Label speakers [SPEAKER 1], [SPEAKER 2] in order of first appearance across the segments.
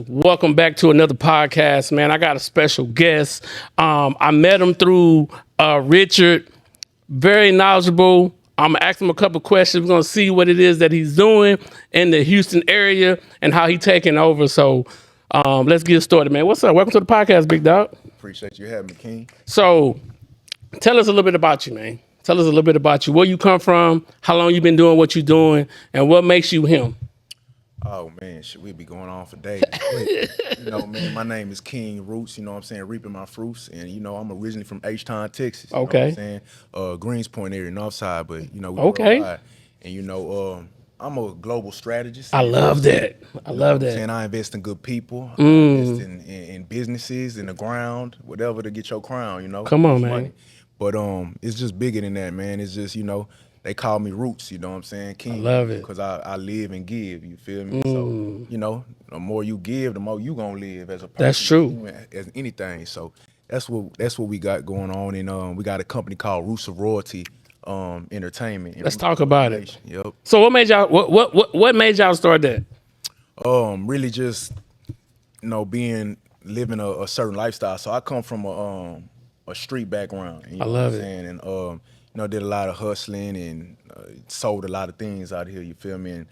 [SPEAKER 1] Welcome back to another podcast, man. I got a special guest. I met him through Richard. Very knowledgeable. I'm gonna ask him a couple questions. We're gonna see what it is that he's doing in the Houston area and how he's taking over. So let's get started, man. What's up? Welcome to the podcast, big dog.
[SPEAKER 2] Appreciate you having me, King.
[SPEAKER 1] So tell us a little bit about you, man. Tell us a little bit about you. Where you come from, how long you been doing what you're doing, and what makes you him.
[SPEAKER 2] Oh, man, shit, we be going on for days. Man, my name is King Roots, you know what I'm saying, reaping my fruits. And, I'm originally from H-Town, Texas.
[SPEAKER 1] Okay.
[SPEAKER 2] You know what I'm saying? Greenspoint area, Northside, but, we
[SPEAKER 1] okay.
[SPEAKER 2] worldwide. And, I'm a global strategist.
[SPEAKER 1] I love that. I love that.
[SPEAKER 2] And I invest in good people. I invest in businesses, in the ground, whatever to get your crown,
[SPEAKER 1] Come on, man.
[SPEAKER 2] Money. But it's just bigger than that, man. It's just, they call me Roots, you know what I'm saying? King.
[SPEAKER 1] I love it.
[SPEAKER 2] Because I live and give, you feel me? So, the more you give, the more you gonna live as a person.
[SPEAKER 1] That's true.
[SPEAKER 2] As anything. So that's what we got going on. And we got a company called Rooster Entertainment.
[SPEAKER 1] Let's talk about it.
[SPEAKER 2] Yep.
[SPEAKER 1] So what made y'all start that?
[SPEAKER 2] Really just, living a certain lifestyle. So I come from a street background.
[SPEAKER 1] I love it.
[SPEAKER 2] And did a lot of hustling and sold a lot of things out here. You feel me? And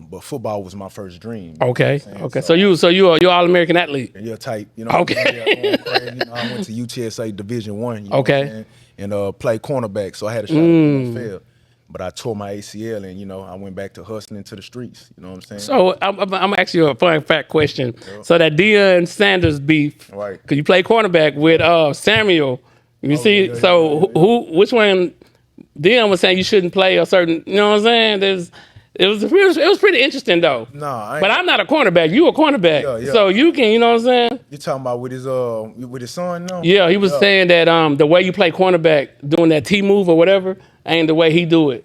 [SPEAKER 2] but football was my first dream.
[SPEAKER 1] Okay. Okay. So you're All-American athlete.
[SPEAKER 2] Yeah, type.
[SPEAKER 1] Okay.
[SPEAKER 2] I went to UTSA Division I.
[SPEAKER 1] Okay.
[SPEAKER 2] And played cornerback, so I had a shot at the NFL. But I tore my ACL, and I went back to hustling to the streets. You know what I'm saying?
[SPEAKER 1] So I'm gonna ask you a fun fact question. Yep. So that Deion Sanders beef,
[SPEAKER 2] right?
[SPEAKER 1] Because you play cornerback with Samuel. You see,
[SPEAKER 2] yeah,
[SPEAKER 1] so
[SPEAKER 2] yeah.
[SPEAKER 1] Which one? Deion was saying you shouldn't play a certain. You know what I'm saying? It was pretty interesting though.
[SPEAKER 2] No,
[SPEAKER 1] but I'm not a cornerback. You a cornerback,
[SPEAKER 2] yeah.
[SPEAKER 1] So you can. You know what I'm saying?
[SPEAKER 2] You talking about with his son? No.
[SPEAKER 1] Yeah, he was saying that the way you play cornerback, doing that T move or whatever, ain't the way he do it.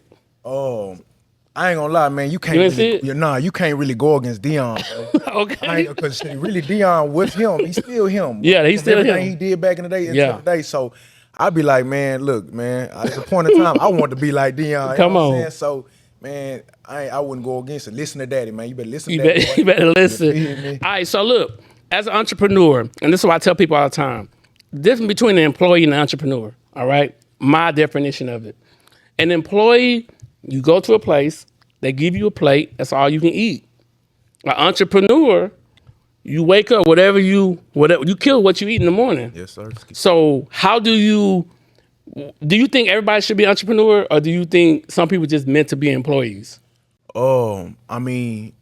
[SPEAKER 2] I ain't gonna lie, man. You can't you can't really go against Deion.
[SPEAKER 1] Okay.
[SPEAKER 2] Because really Deion was him. He's still him.
[SPEAKER 1] Yeah, he's still him.
[SPEAKER 2] Everything he did back in the day until today. So I'd be like, man, look, man, at the point in time, I want to be like Deion.
[SPEAKER 1] Come on.
[SPEAKER 2] What I'm saying? So, man, I wouldn't go against it. Listen to daddy, man. You better listen to daddy.
[SPEAKER 1] You better listen. All right, so look, as an entrepreneur, and this is what I tell people all the time, the difference between an employee and an entrepreneur, all right? My definition of it. An employee, you go to a place, they give you a plate, that's all you can eat. An entrepreneur, you wake up, whatever you kill what you eat in the morning.
[SPEAKER 2] Yes, sir.
[SPEAKER 1] So how do you think everybody should be an entrepreneur, or do you think some people just meant to be employees?
[SPEAKER 2] I mean,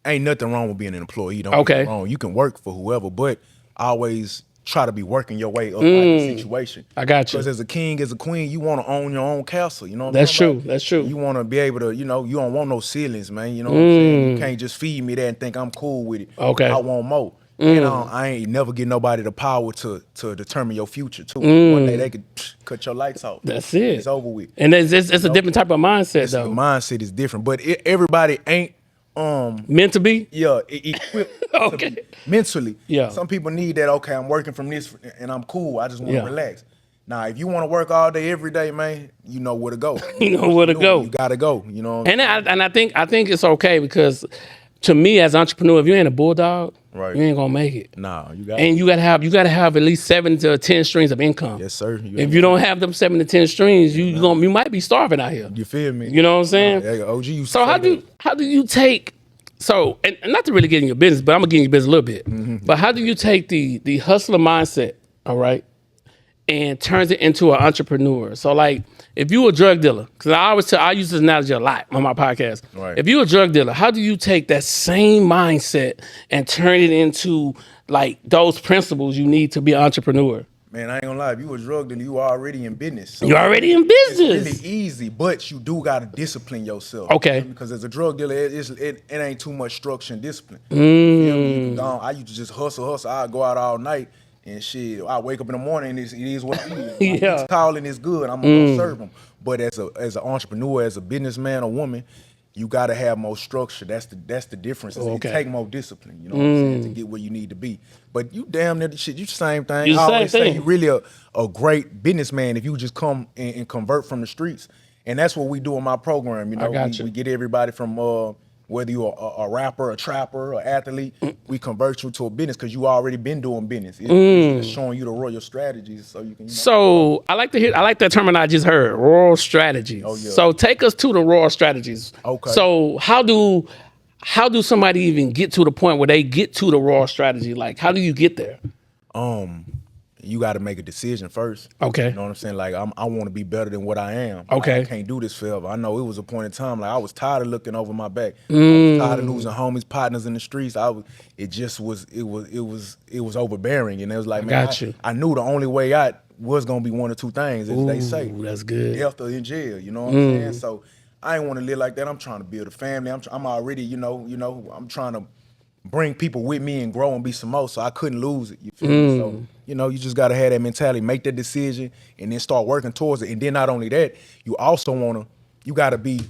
[SPEAKER 2] ain't nothing wrong with being an employee. Don't get me wrong. You can work for whoever, but always try to be working your way up out of the situation.
[SPEAKER 1] I got you.
[SPEAKER 2] Because as a king, as a queen, you want to own your own castle. You know what I'm
[SPEAKER 1] That's
[SPEAKER 2] saying?
[SPEAKER 1] true. That's true.
[SPEAKER 2] You want to be able to, you don't want no ceilings, man. You know what I'm saying? You can't just feed me that and think I'm cool with it.
[SPEAKER 1] Okay.
[SPEAKER 2] I want more. I ain't never give nobody the power to determine your future, too. One day they could cut your lights off.
[SPEAKER 1] That's it.
[SPEAKER 2] It's over with.
[SPEAKER 1] And it's a different type of mindset, though.
[SPEAKER 2] The mindset is different. But everybody ain't
[SPEAKER 1] meant to be?
[SPEAKER 2] Yeah, equipped
[SPEAKER 1] okay.
[SPEAKER 2] to be mentally.
[SPEAKER 1] Yeah.
[SPEAKER 2] Some people need that, okay, I'm working from this and I'm cool. I just want to relax. Now, if you want to work all day, every day, man, you know where to go.
[SPEAKER 1] You know where to go.
[SPEAKER 2] You got to go, you know.
[SPEAKER 1] And I think it's okay because to me as an entrepreneur, if you ain't a bulldog,
[SPEAKER 2] right,
[SPEAKER 1] you ain't gonna make it.
[SPEAKER 2] Nah, you
[SPEAKER 1] gotta have at least 7 to 10 streams of income.
[SPEAKER 2] Yes, sir.
[SPEAKER 1] If you don't have them 7 to 10 streams, you might be starving out here.
[SPEAKER 2] You feel me?
[SPEAKER 1] You know what I'm saying?
[SPEAKER 2] Yeah, OG used to
[SPEAKER 1] so how do you take and not to really get in your business, but I'm gonna get in your business a little bit. Mm-hmm. But how do you take the hustler mindset, all right, and turns it into an entrepreneur? So like, if you a drug dealer, because I use this analogy a lot on my podcast.
[SPEAKER 2] Right.
[SPEAKER 1] If you a drug dealer, how do you take that same mindset and turn it into like those principles you need to be an entrepreneur?
[SPEAKER 2] Man, I ain't gonna lie. If you a drug dealer, you already in business. So
[SPEAKER 1] you're already in business.
[SPEAKER 2] It's really easy, but you do gotta discipline yourself.
[SPEAKER 1] Okay.
[SPEAKER 2] Because as a drug dealer, it ain't too much structure and discipline. You know, I used to just hustle. I'd go out all night and shit. I wake up in the morning and it is what it is.
[SPEAKER 1] Yeah.
[SPEAKER 2] It's calling is good. I'm gonna go serve them. But as an entrepreneur, as a businessman or woman, you gotta have more structure. That's the difference. It take more discipline, you know what I'm saying, to get where you need to be. But you damn near the shit, you the same thing.
[SPEAKER 1] You the
[SPEAKER 2] I
[SPEAKER 1] same
[SPEAKER 2] always
[SPEAKER 1] thing.
[SPEAKER 2] say you really a great businessman if you just come and convert from the streets. And that's what we do in my program. You know, we get everybody from whether you're a rapper, a trapper, or athlete, we convert you to a business because you already been doing business. It's just showing you the royal strategies so you can.
[SPEAKER 1] So I like that term I just heard, royal strategies.
[SPEAKER 2] Oh, yeah.
[SPEAKER 1] So take us to the royal strategies.
[SPEAKER 2] Okay.
[SPEAKER 1] So how do somebody even get to the point where they get to the royal strategy? Like, how do you get there?
[SPEAKER 2] You got to make a decision first.
[SPEAKER 1] Okay.
[SPEAKER 2] You know what I'm saying? Like, I want to be better than what I am.
[SPEAKER 1] Okay.
[SPEAKER 2] I can't do this forever. I know it was a point in time, like, I was tired of looking over my back. I was tired of losing homies, partners in the streets. It was overbearing. And it was like, man, I knew the only way out was going to be one or two things, as they say.
[SPEAKER 1] That's good.
[SPEAKER 2] Death or in jail, you know what I'm saying? So I ain't want to live like that. I'm trying to build a family. I'm already, I'm trying to bring people with me and grow and be some more, so I couldn't lose it. You feel me? So, you just got to have that mentality, make that decision, and then start working towards it. And then not only that, you also you got to be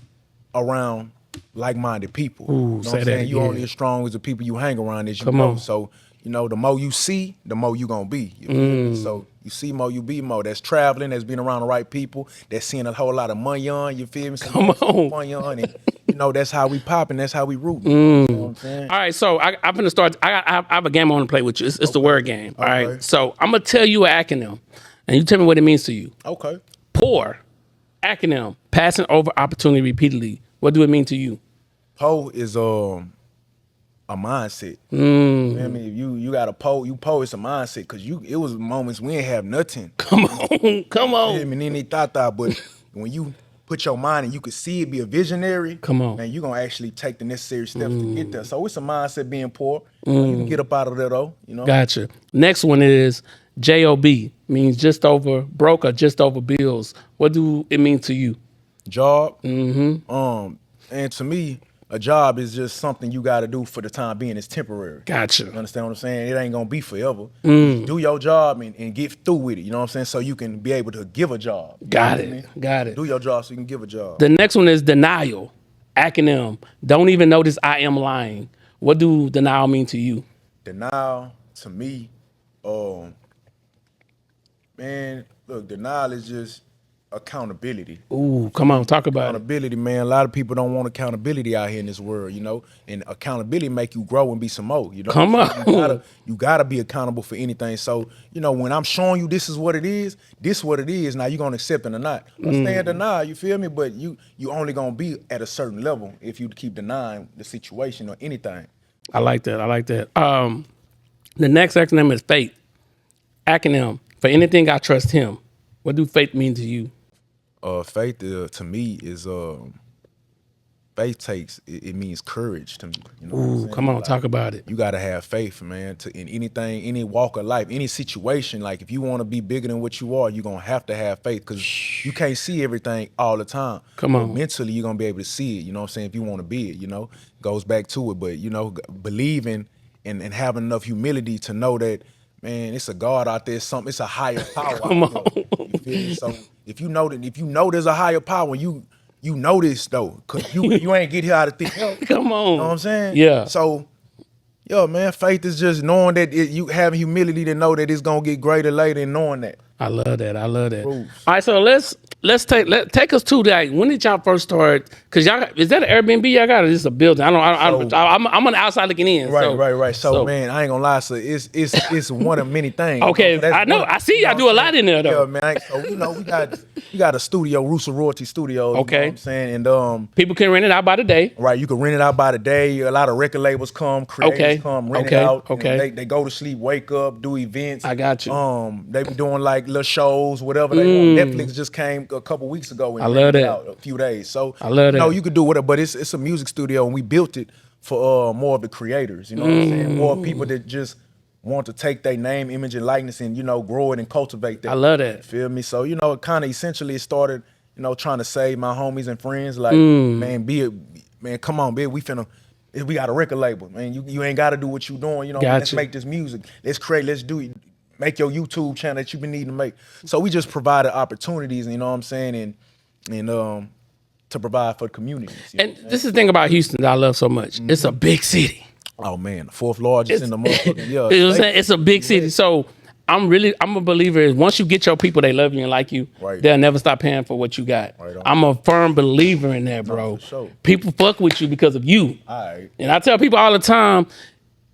[SPEAKER 2] around like-minded people.
[SPEAKER 1] Ooh,
[SPEAKER 2] you know what I'm saying? You only as strong as the people you hang around as you know. So, the more you see, the more you gonna be. You feel me? So you see more, you be more. That's traveling, that's being around the right people, that's seeing a whole lot of money on, you feel me?
[SPEAKER 1] Come on.
[SPEAKER 2] Money on, and that's how we popping, that's how we rooting. You know what I'm saying?
[SPEAKER 1] All right, so I'm gonna start. I have a game I want to play with you. It's the word game. All right. So I'm gonna tell you an acronym, and you tell me what it means to you.
[SPEAKER 2] Okay.
[SPEAKER 1] POUR, acronym, passing over opportunity repeatedly. What do it mean to you?
[SPEAKER 2] POUR is a mindset. You know what I mean? You got a POUR, it's a mindset, because it was moments we ain't have nothing.
[SPEAKER 1] Come on.
[SPEAKER 2] But when you put your mind and you could see it, be a visionary, man, you gonna actually take the necessary steps to get there. So it's a mindset being poor. You can get up out of there though.
[SPEAKER 1] Gotcha. Next one is JOB, means just over broke or just over bills. What do it mean to you?
[SPEAKER 2] Job. And to me, a job is just something you got to do for the time being. It's temporary.
[SPEAKER 1] Gotcha.
[SPEAKER 2] You understand what I'm saying? It ain't going to be forever. Do your job and get through with it. You know what I'm saying? So you can be able to give a job.
[SPEAKER 1] Got it.
[SPEAKER 2] Do your job so you can give a job.
[SPEAKER 1] The next one is denial, acronym. Don't even notice I am lying. What do denial mean to you?
[SPEAKER 2] Denial, to me, man, look, denial is just accountability.
[SPEAKER 1] Ooh, come on, talk about
[SPEAKER 2] accountability, man. A lot of people don't want accountability out here in this world, and accountability make you grow and be some more,
[SPEAKER 1] Come on.
[SPEAKER 2] You gotta be accountable for anything. So, when I'm showing you this is what it is, now you're gonna accept it or not. Stay in denial, you feel me? But you only gonna be at a certain level if you keep denying the situation or anything.
[SPEAKER 1] I like that. The next acronym is FAITH, acronym, for anything I trust him. What do faith mean to you?
[SPEAKER 2] Faith to me is faith it means courage to me.
[SPEAKER 1] Ooh, come on, talk about it.
[SPEAKER 2] You gotta have faith, man. In anything, any walk of life, any situation. Like if you want to be bigger than what you are, you're gonna have to have faith, because you can't see everything all the time.
[SPEAKER 1] Come on.
[SPEAKER 2] But mentally, you're gonna be able to see it. You know what I'm saying? If you want to be it, goes back to it. But believing and having enough humility to know that, man, it's a God out there. It's a higher power.
[SPEAKER 1] Come on.
[SPEAKER 2] You feel me? So if you know there's a higher power, you know this though, cause you ain't get here out of thin air.
[SPEAKER 1] Come on.
[SPEAKER 2] You know what I'm saying?
[SPEAKER 1] Yeah.
[SPEAKER 2] So, man, faith is just knowing that you have humility to know that it's gonna get greater later, and knowing that.
[SPEAKER 1] I love that.
[SPEAKER 2] Rules.
[SPEAKER 1] All right, so let's take us to that. When did y'all first start? Because y'all, is that an Airbnb y'all got, or is this a building? I'm on the outside looking in.
[SPEAKER 2] Right. So man, I ain't gonna lie. So it's one of many things.
[SPEAKER 1] Okay, so I know. I see y'all do a lot in there though.
[SPEAKER 2] Yeah, man. So we got a studio, Rooster Royalty Studios.
[SPEAKER 1] Okay.
[SPEAKER 2] You know what I'm saying? And
[SPEAKER 1] people can rent it out by the day.
[SPEAKER 2] Right, you can rent it out by the day. A lot of record labels come, creators come, rent it out.
[SPEAKER 1] Okay.
[SPEAKER 2] They go to sleep, wake up, do events.
[SPEAKER 1] I got you.
[SPEAKER 2] They be doing like little shows, whatever they want. Netflix just came a couple weeks ago and
[SPEAKER 1] I love that.
[SPEAKER 2] out a few days. So
[SPEAKER 1] I love that.
[SPEAKER 2] You could do whatever, but it's a music studio, and we built it for more of the creators. You know what I'm saying? More people that just want to take their name, image, and likeness, and grow it and cultivate that.
[SPEAKER 1] I love that.
[SPEAKER 2] You feel me? So it kind of essentially started, trying to save my homies and friends. Like, man, come on, we got a record label, man. You ain't got to do what you doing. Let's make this music. Let's create. Let's do it. Make your YouTube channel that you've been needing to make. So we just provided opportunities, you know what I'm saying, and to provide for the communities.
[SPEAKER 1] And this is the thing about Houston that I love so much. It's a big city.
[SPEAKER 2] Oh man, the fourth largest in the motherfucking
[SPEAKER 1] You know what I'm saying? It's a big city. So I'm a believer is once you get your people, they love you and like you,
[SPEAKER 2] Right.
[SPEAKER 1] they'll never stop paying for what you got.
[SPEAKER 2] Right on.
[SPEAKER 1] I'm a firm believer in that, bro.
[SPEAKER 2] For sure.
[SPEAKER 1] People fuck with you because of you.
[SPEAKER 2] All right.
[SPEAKER 1] And I tell people all the time,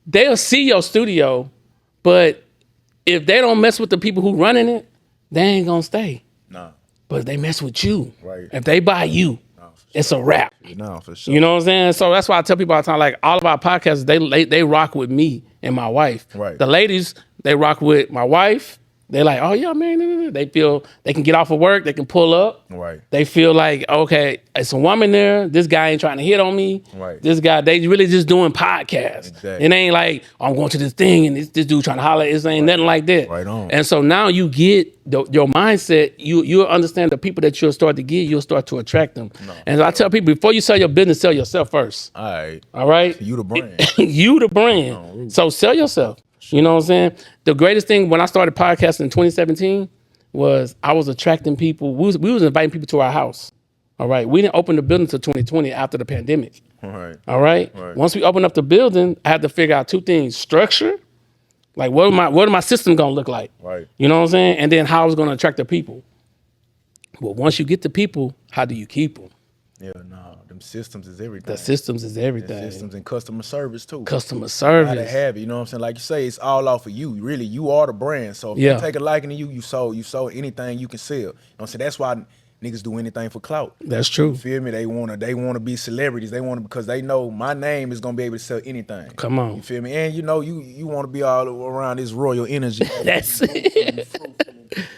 [SPEAKER 1] they'll see your studio, but if they don't mess with the people who running it, they ain't gonna stay.
[SPEAKER 2] Nah.
[SPEAKER 1] But if they mess with you,
[SPEAKER 2] Right.
[SPEAKER 1] if they buy you, it's a wrap.
[SPEAKER 2] No, for sure.
[SPEAKER 1] You know what I'm saying? So that's why I tell people all the time, like all of our podcasts, they rock with me and my wife.
[SPEAKER 2] Right.
[SPEAKER 1] The ladies, they rock with my wife. They're like, oh yeah, man. They feel they can get off of work, they can pull up.
[SPEAKER 2] Right.
[SPEAKER 1] They feel like, okay, it's a woman there. This guy ain't trying to hit on me.
[SPEAKER 2] Right.
[SPEAKER 1] This guy, they really just doing podcasts.
[SPEAKER 2] Exactly.
[SPEAKER 1] It ain't like, oh, I'm going to this thing and this dude trying to holler. It ain't nothing like that.
[SPEAKER 2] Right on.
[SPEAKER 1] And so now you get your mindset, you'll understand the people that you'll start to get, you'll start to attract them. No. And I tell people, before you sell your business, sell yourself first.
[SPEAKER 2] All right.
[SPEAKER 1] All right?
[SPEAKER 2] You the brand.
[SPEAKER 1] You the brand. So sell yourself. You know what I'm saying? The greatest thing when I started podcasting in 2017 was I was attracting people. We was inviting people to our house. All right. We didn't open the building until 2020 after the pandemic.
[SPEAKER 2] All right.
[SPEAKER 1] All right. Once we opened up the building, I had to figure out two things: structure, like what are my system gonna look like?
[SPEAKER 2] Right.
[SPEAKER 1] You know what I'm saying? And then how I was gonna attract the people. But once you get the people, how do you keep them?
[SPEAKER 2] Yeah, no, them systems is everything.
[SPEAKER 1] The systems is everything.
[SPEAKER 2] Systems and customer service too.
[SPEAKER 1] Customer service.
[SPEAKER 2] Gotta have it, you know what I'm saying? Like you say, it's all off of you. Really, you are the brand. So if you take a liking to you, you sold anything you can sell. You know what I'm saying? That's why niggas do anything for clout.
[SPEAKER 1] That's true.
[SPEAKER 2] You feel me? They wanna be celebrities. They wanna because they know my name is gonna be able to sell anything.
[SPEAKER 1] Come on.
[SPEAKER 2] You feel me? And you know, you wanna be all around this royal energy.
[SPEAKER 1] That's it.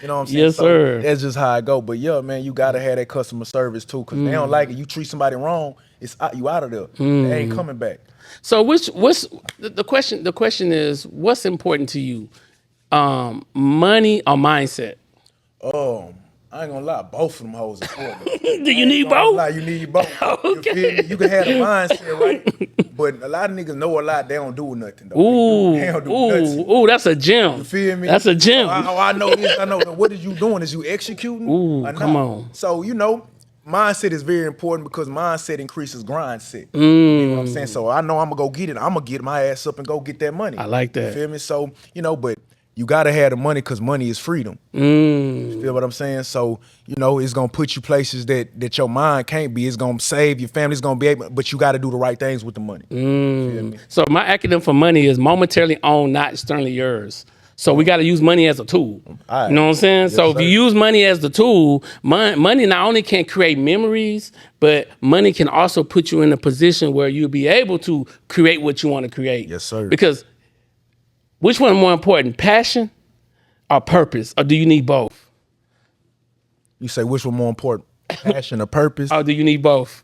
[SPEAKER 2] You know what I'm saying?
[SPEAKER 1] Yes, sir.
[SPEAKER 2] That's just how I go. But yeah, man, you gotta have that customer service too, because they don't like it. You treat somebody wrong, it's you out of there. They ain't coming back.
[SPEAKER 1] So what's the question? The question is, what's important to you, money or mindset?
[SPEAKER 2] I ain't gonna lie, both of them hoes important.
[SPEAKER 1] Do you need both?
[SPEAKER 2] Lie, you need both.
[SPEAKER 1] Okay.
[SPEAKER 2] You feel me? You can have the mindset, right? But a lot of niggas know a lot, they don't do nothing though. They don't do nothing.
[SPEAKER 1] Ooh, that's a gem.
[SPEAKER 2] You feel me?
[SPEAKER 1] That's a gem.
[SPEAKER 2] I know this, I know that. What is you doing? Is you executing?
[SPEAKER 1] Ooh, come on.
[SPEAKER 2] So, you know, mindset is very important because mindset increases grind set. You know what I'm saying? So I know I'm gonna go get it. I'm gonna get my ass up and go get that money.
[SPEAKER 1] I like that.
[SPEAKER 2] You feel me? So, you know, but you gotta have the money because money is freedom. You feel what I'm saying? So, you know, it's gonna put you places that your mind can't be. It's gonna save your family. It's gonna be able, but you gotta do the right things with the money. You feel me?
[SPEAKER 1] So my acronym for money is momentarily owned, not externally yours. So we got to use money as a tool.
[SPEAKER 2] Right.
[SPEAKER 1] You know what I'm saying?
[SPEAKER 2] Yes,
[SPEAKER 1] so
[SPEAKER 2] sir.
[SPEAKER 1] if you use money as the tool, money not only can create memories, but money can also put you in a position where you'll be able to create what you want to create.
[SPEAKER 2] Yes, sir.
[SPEAKER 1] Because which one is more important, passion or purpose? Or do you need both?
[SPEAKER 2] You say which one more important, passion or purpose?
[SPEAKER 1] Or do you need both?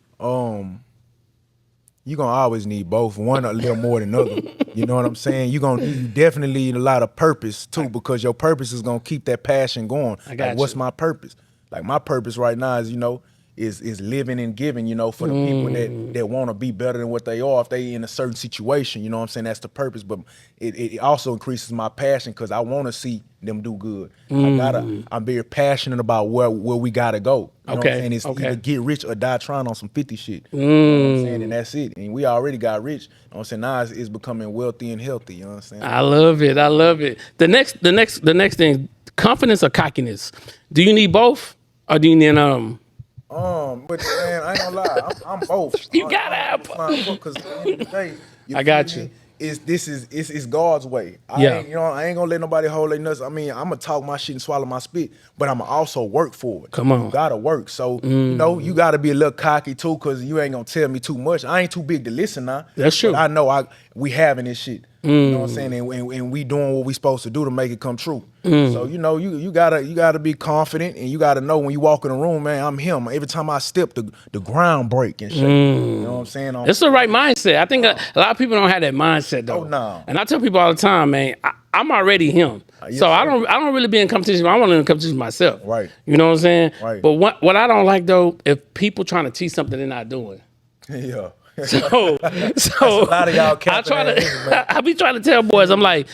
[SPEAKER 2] You gonna always need both, one a little more than the other. You know what I'm saying? You definitely need a lot of purpose too, because your purpose is gonna keep that passion going.
[SPEAKER 1] I got
[SPEAKER 2] like, what's
[SPEAKER 1] you.
[SPEAKER 2] my purpose? Like my purpose right now is, you know, is living and giving, you know, for the people that want to be better than what they are if they in a certain situation. You know what I'm saying? That's the purpose. But it also increases my passion because I want to see them do good. I'm very passionate about where we gotta go. You know what I'm saying? It's either get rich or die trying on some 50 shit. You know what I'm saying? And that's it. And we already got rich. You know what I'm saying? Now it's becoming wealthy and healthy. You know what I'm saying?
[SPEAKER 1] I love it. I love it. The next thing, confidence or cockiness. Do you need both? Or do you need
[SPEAKER 2] But man, I ain't gonna lie, I'm both.
[SPEAKER 1] You gotta have both.
[SPEAKER 2] Because at the end of the day,
[SPEAKER 1] I got you.
[SPEAKER 2] It's God's way. I ain't gonna let nobody hold their nuts. I mean, I'm gonna talk my shit and swallow my spit, but I'm gonna also work for it.
[SPEAKER 1] Come on.
[SPEAKER 2] You gotta work. So, you know, you gotta be a little cocky too, because you ain't gonna tell me too much. I ain't too big to listen now.
[SPEAKER 1] That's true.
[SPEAKER 2] But I know we having this shit. You know what I'm saying? And we doing what we supposed to do to make it come true. So, you know, you gotta be confident, and you gotta know when you walk in the room, man, I'm him. Every time I step, the ground break and shit. You know what I'm saying?
[SPEAKER 1] It's the right mindset. I think a lot of people don't have that mindset though.
[SPEAKER 2] Oh, no.
[SPEAKER 1] And I tell people all the time, man, I'm already him.
[SPEAKER 2] Yes,
[SPEAKER 1] so
[SPEAKER 2] sir.
[SPEAKER 1] I don't really be in competition. I want to be in competition with myself.
[SPEAKER 2] Right.
[SPEAKER 1] You know what I'm saying?
[SPEAKER 2] Right.
[SPEAKER 1] But what I don't like though, if people trying to teach something they're not doing.
[SPEAKER 2] Yeah.
[SPEAKER 1] So
[SPEAKER 2] That's a lot of y'all
[SPEAKER 1] I be trying to tell boys, I'm like,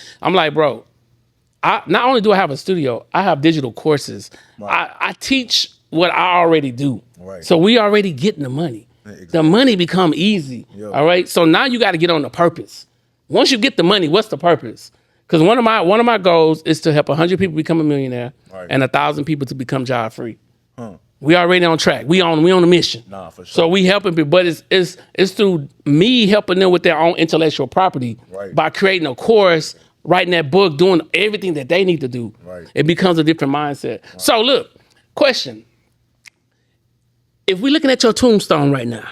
[SPEAKER 1] bro, I not only do I have a studio, I have digital courses. Right. I teach what I already do.
[SPEAKER 2] Right.
[SPEAKER 1] So we already getting the money. Exactly. The money become easy.
[SPEAKER 2] Yep.
[SPEAKER 1] All right. So now you got to get on the purpose. Once you get the money, what's the purpose? Because one of my goals is to help 100 people become a millionaire
[SPEAKER 2] Right.
[SPEAKER 1] and 1,000 people to become job free. We already on track. We on a mission.
[SPEAKER 2] Nah, for sure.
[SPEAKER 1] So we helping people, but it's through me helping them with their own intellectual property by creating a course, writing that book, doing everything that they need to do.
[SPEAKER 2] Right.
[SPEAKER 1] It becomes a different mindset. Right. So look, question. If we're looking at your tombstone right now,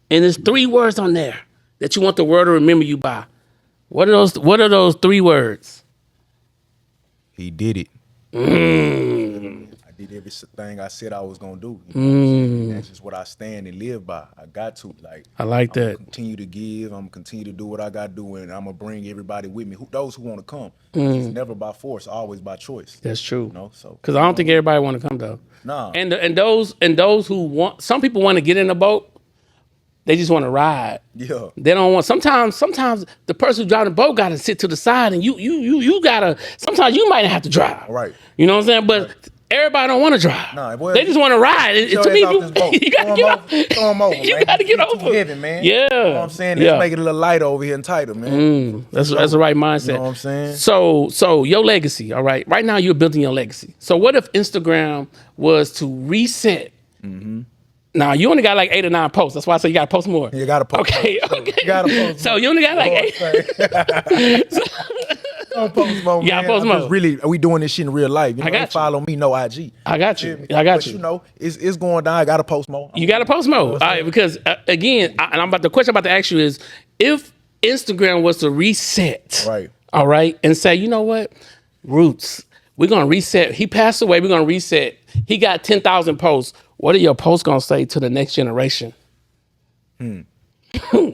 [SPEAKER 1] and there's 3 words on there that you want the world to remember you by, what are those 3 words?
[SPEAKER 2] He did it. I did everything I said I was gonna do. You know what I'm saying? That's just what I stand and live by. I got to
[SPEAKER 1] I like that.
[SPEAKER 2] Continue to give. I'm gonna continue to do what I got to do, and I'm gonna bring everybody with me. Those who want to come. It's never by force, always by choice.
[SPEAKER 1] That's true.
[SPEAKER 2] You know, so
[SPEAKER 1] because I don't think everybody want to come though.
[SPEAKER 2] Nah.
[SPEAKER 1] And those who want, some people want to get in the boat. They just want to ride.
[SPEAKER 2] Yeah.
[SPEAKER 1] They don't want. Sometimes the person who driving the boat got to sit to the side, and you gotta. Sometimes you might have to drive.
[SPEAKER 2] Right.
[SPEAKER 1] You know what I'm saying? But everybody don't want to drive.
[SPEAKER 2] Nah, boy,
[SPEAKER 1] they just want to ride. To me, you gotta get off.
[SPEAKER 2] Throw them over.
[SPEAKER 1] You gotta get over.
[SPEAKER 2] Too heavy, man.
[SPEAKER 1] Yeah.
[SPEAKER 2] You know what I'm saying? Let's make it a little lighter over here and tighter, man.
[SPEAKER 1] That's the right mindset.
[SPEAKER 2] You know what I'm saying?
[SPEAKER 1] So your legacy, all right. Right now you're building your legacy. So what if Instagram was to reset? Now you only got like 8 or 9 posts. That's why I say you gotta post more.
[SPEAKER 2] You gotta post.
[SPEAKER 1] Okay.
[SPEAKER 2] You gotta post.
[SPEAKER 1] So you only got like 8.
[SPEAKER 2] Don't post more, man.
[SPEAKER 1] Yeah, post more.
[SPEAKER 2] Really, we doing this shit in real life. You know,
[SPEAKER 1] got you.
[SPEAKER 2] Follow me, no IG.
[SPEAKER 1] I got you.
[SPEAKER 2] But you know, it's going down. I gotta post more.
[SPEAKER 1] You gotta post more. All right, because again, the question I'm about to ask you is, if Instagram was to reset,
[SPEAKER 2] right?
[SPEAKER 1] All right, and say, you know what, Roots, we're gonna reset. He passed away. We're gonna reset. He got 10,000 posts. What are your posts gonna say to the next generation?
[SPEAKER 2] And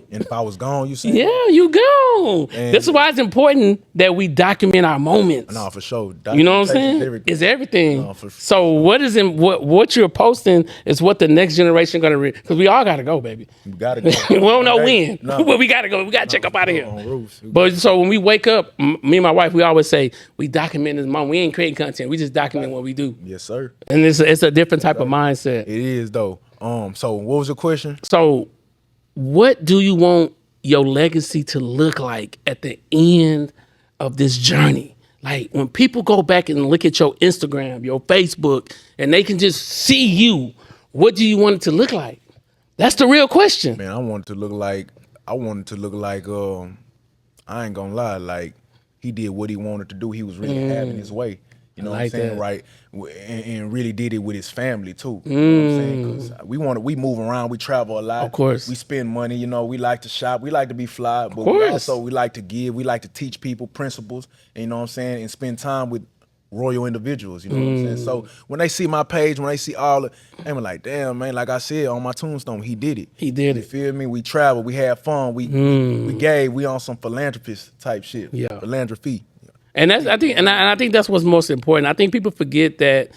[SPEAKER 2] if I was gone, you see?
[SPEAKER 1] Yeah, you go. This is why it's important that we document our moments.
[SPEAKER 2] No, for sure.
[SPEAKER 1] You know what I'm saying? It's everything.
[SPEAKER 2] No, for
[SPEAKER 1] so what you're posting is what the next generation gonna read. Because we all gotta go, baby.
[SPEAKER 2] We gotta go.
[SPEAKER 1] We don't know when, but we gotta go. We gotta check up out of here. But so when we wake up, me and my wife, we always say we document this moment. We ain't creating content. We just document what we do.
[SPEAKER 2] Yes, sir.
[SPEAKER 1] And it's a different type of mindset.
[SPEAKER 2] It is though. So what was the question?
[SPEAKER 1] So what do you want your legacy to look like at the end of this journey? Like when people go back and look at your Instagram, your Facebook, and they can just see you, what do you want it to look like? That's the real question.
[SPEAKER 2] Man, I want it to look like, I ain't gonna lie, like he did what he wanted to do. He was really having his way. You know what I'm saying? Right. And really did it with his family too. You know what I'm saying? Because we move around, we travel a lot.
[SPEAKER 1] Of course.
[SPEAKER 2] We spend money, you know, we like to shop, we like to be fly, but we like to give, we like to teach people principles, and, you know what I'm saying, and spend time with royal individuals, you know what I'm saying? So when they see my page, when they see all the, they were like, damn, man, like I said on my tombstone, he did it.
[SPEAKER 1] He did
[SPEAKER 2] You
[SPEAKER 1] it.
[SPEAKER 2] feel me? We travel, we had fun, we gave, we on some philanthropist type shit.
[SPEAKER 1] Yeah.
[SPEAKER 2] Philanthropy.
[SPEAKER 1] And that's I think that's what's most important. I think people forget that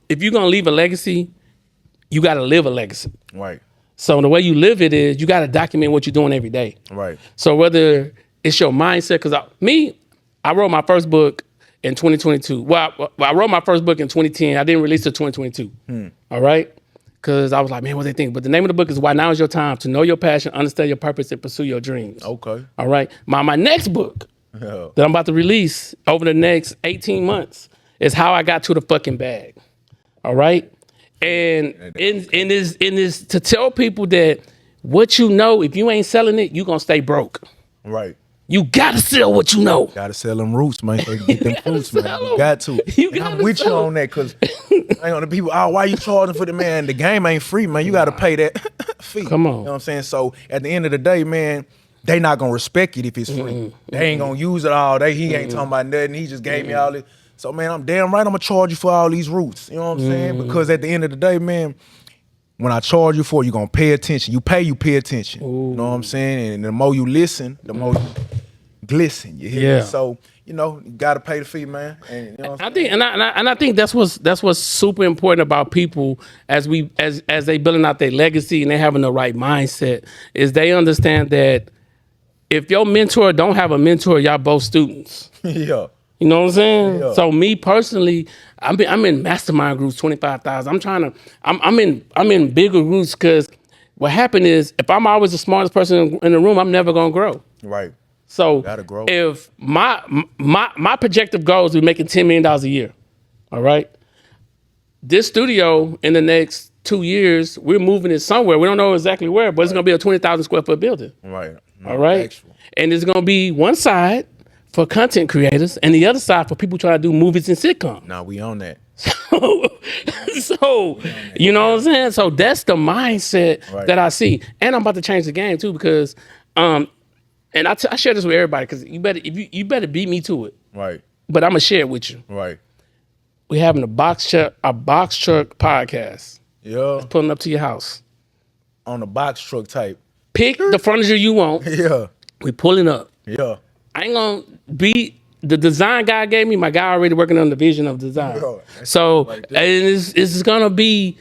[SPEAKER 1] if you're gonna leave a legacy, you gotta live a legacy.
[SPEAKER 2] Right.
[SPEAKER 1] So the way you live it is you gotta document what you're doing every day.
[SPEAKER 2] Right.
[SPEAKER 1] So whether it's your mindset, because I wrote my first book in 2022. Well, I wrote my first book in 2010. I didn't release it in 2022. All right? Because I was like, man, what they think? But the name of the book is Why Now Is Your Time, to know your passion, understand your purpose, and pursue your dreams.
[SPEAKER 2] Okay.
[SPEAKER 1] All right? My next book that I'm about to release over the next 18 months is How I Got to the Fucking Bag. All right? And in this to tell people that what you know, if you ain't selling it, you going to stay broke.
[SPEAKER 2] Right.
[SPEAKER 1] You gotta sell what you know.
[SPEAKER 2] Gotta sell them roots, man. So you get them fruits, man. You got to. I'm with you on that, because the people, why you charging for the man? The game ain't free, man. You gotta pay that fee.
[SPEAKER 1] Come on.
[SPEAKER 2] You know what I'm saying? So at the end of the day, man, they not gonna respect it if it's free. They ain't gonna use it all day. He ain't talking about nothing. He just gave me all this. So man, I'm damn right I'm gonna charge you for all these roots. You know what I'm saying? Because at the end of the day, man, when I charge you for it, you're gonna pay attention. You pay attention. You know what I'm saying? And the more you listen, the more you glisten. You hear me? So, you gotta pay the fee, man. And you know what I'm saying?
[SPEAKER 1] I think that's what's super important about people as they building out their legacy and they having the right mindset, is they understand that if your mentor don't have a mentor, y'all both students.
[SPEAKER 2] Yeah.
[SPEAKER 1] You know what I'm saying?
[SPEAKER 2] Yeah.
[SPEAKER 1] So me personally, I'm in mastermind groups, 25,000. I'm in bigger groups, because what happened is if I'm always the smartest person in the room, I'm never gonna grow.
[SPEAKER 2] Right.
[SPEAKER 1] So
[SPEAKER 2] Gotta grow.
[SPEAKER 1] if my projected goal is to be making $10 million a year, all right? This studio in the next 2 years, we're moving it somewhere. We don't know exactly where, but it's going to be a 20,000 square foot building.
[SPEAKER 2] Right. No,
[SPEAKER 1] all right.
[SPEAKER 2] Actual.
[SPEAKER 1] And it's going to be one side for content creators and the other side for people trying to do movies and sitcoms.
[SPEAKER 2] Nah, we on that.
[SPEAKER 1] So you know what I'm saying? So that's the mindset that I see. And I'm about to change the game too because, and I share this with everybody because you better beat me to it.
[SPEAKER 2] Right.
[SPEAKER 1] But I'm going to share it with you.
[SPEAKER 2] Right.
[SPEAKER 1] We having a box truck podcast.
[SPEAKER 2] Yeah.
[SPEAKER 1] It's pulling up to your house.
[SPEAKER 2] On the box truck type.
[SPEAKER 1] Pick the furniture you want.
[SPEAKER 2] Yeah. We
[SPEAKER 1] pulling up.
[SPEAKER 2] Yeah.
[SPEAKER 1] I ain't gonna be the design guy gave me. My guy already working on the vision of design. So and it's gonna be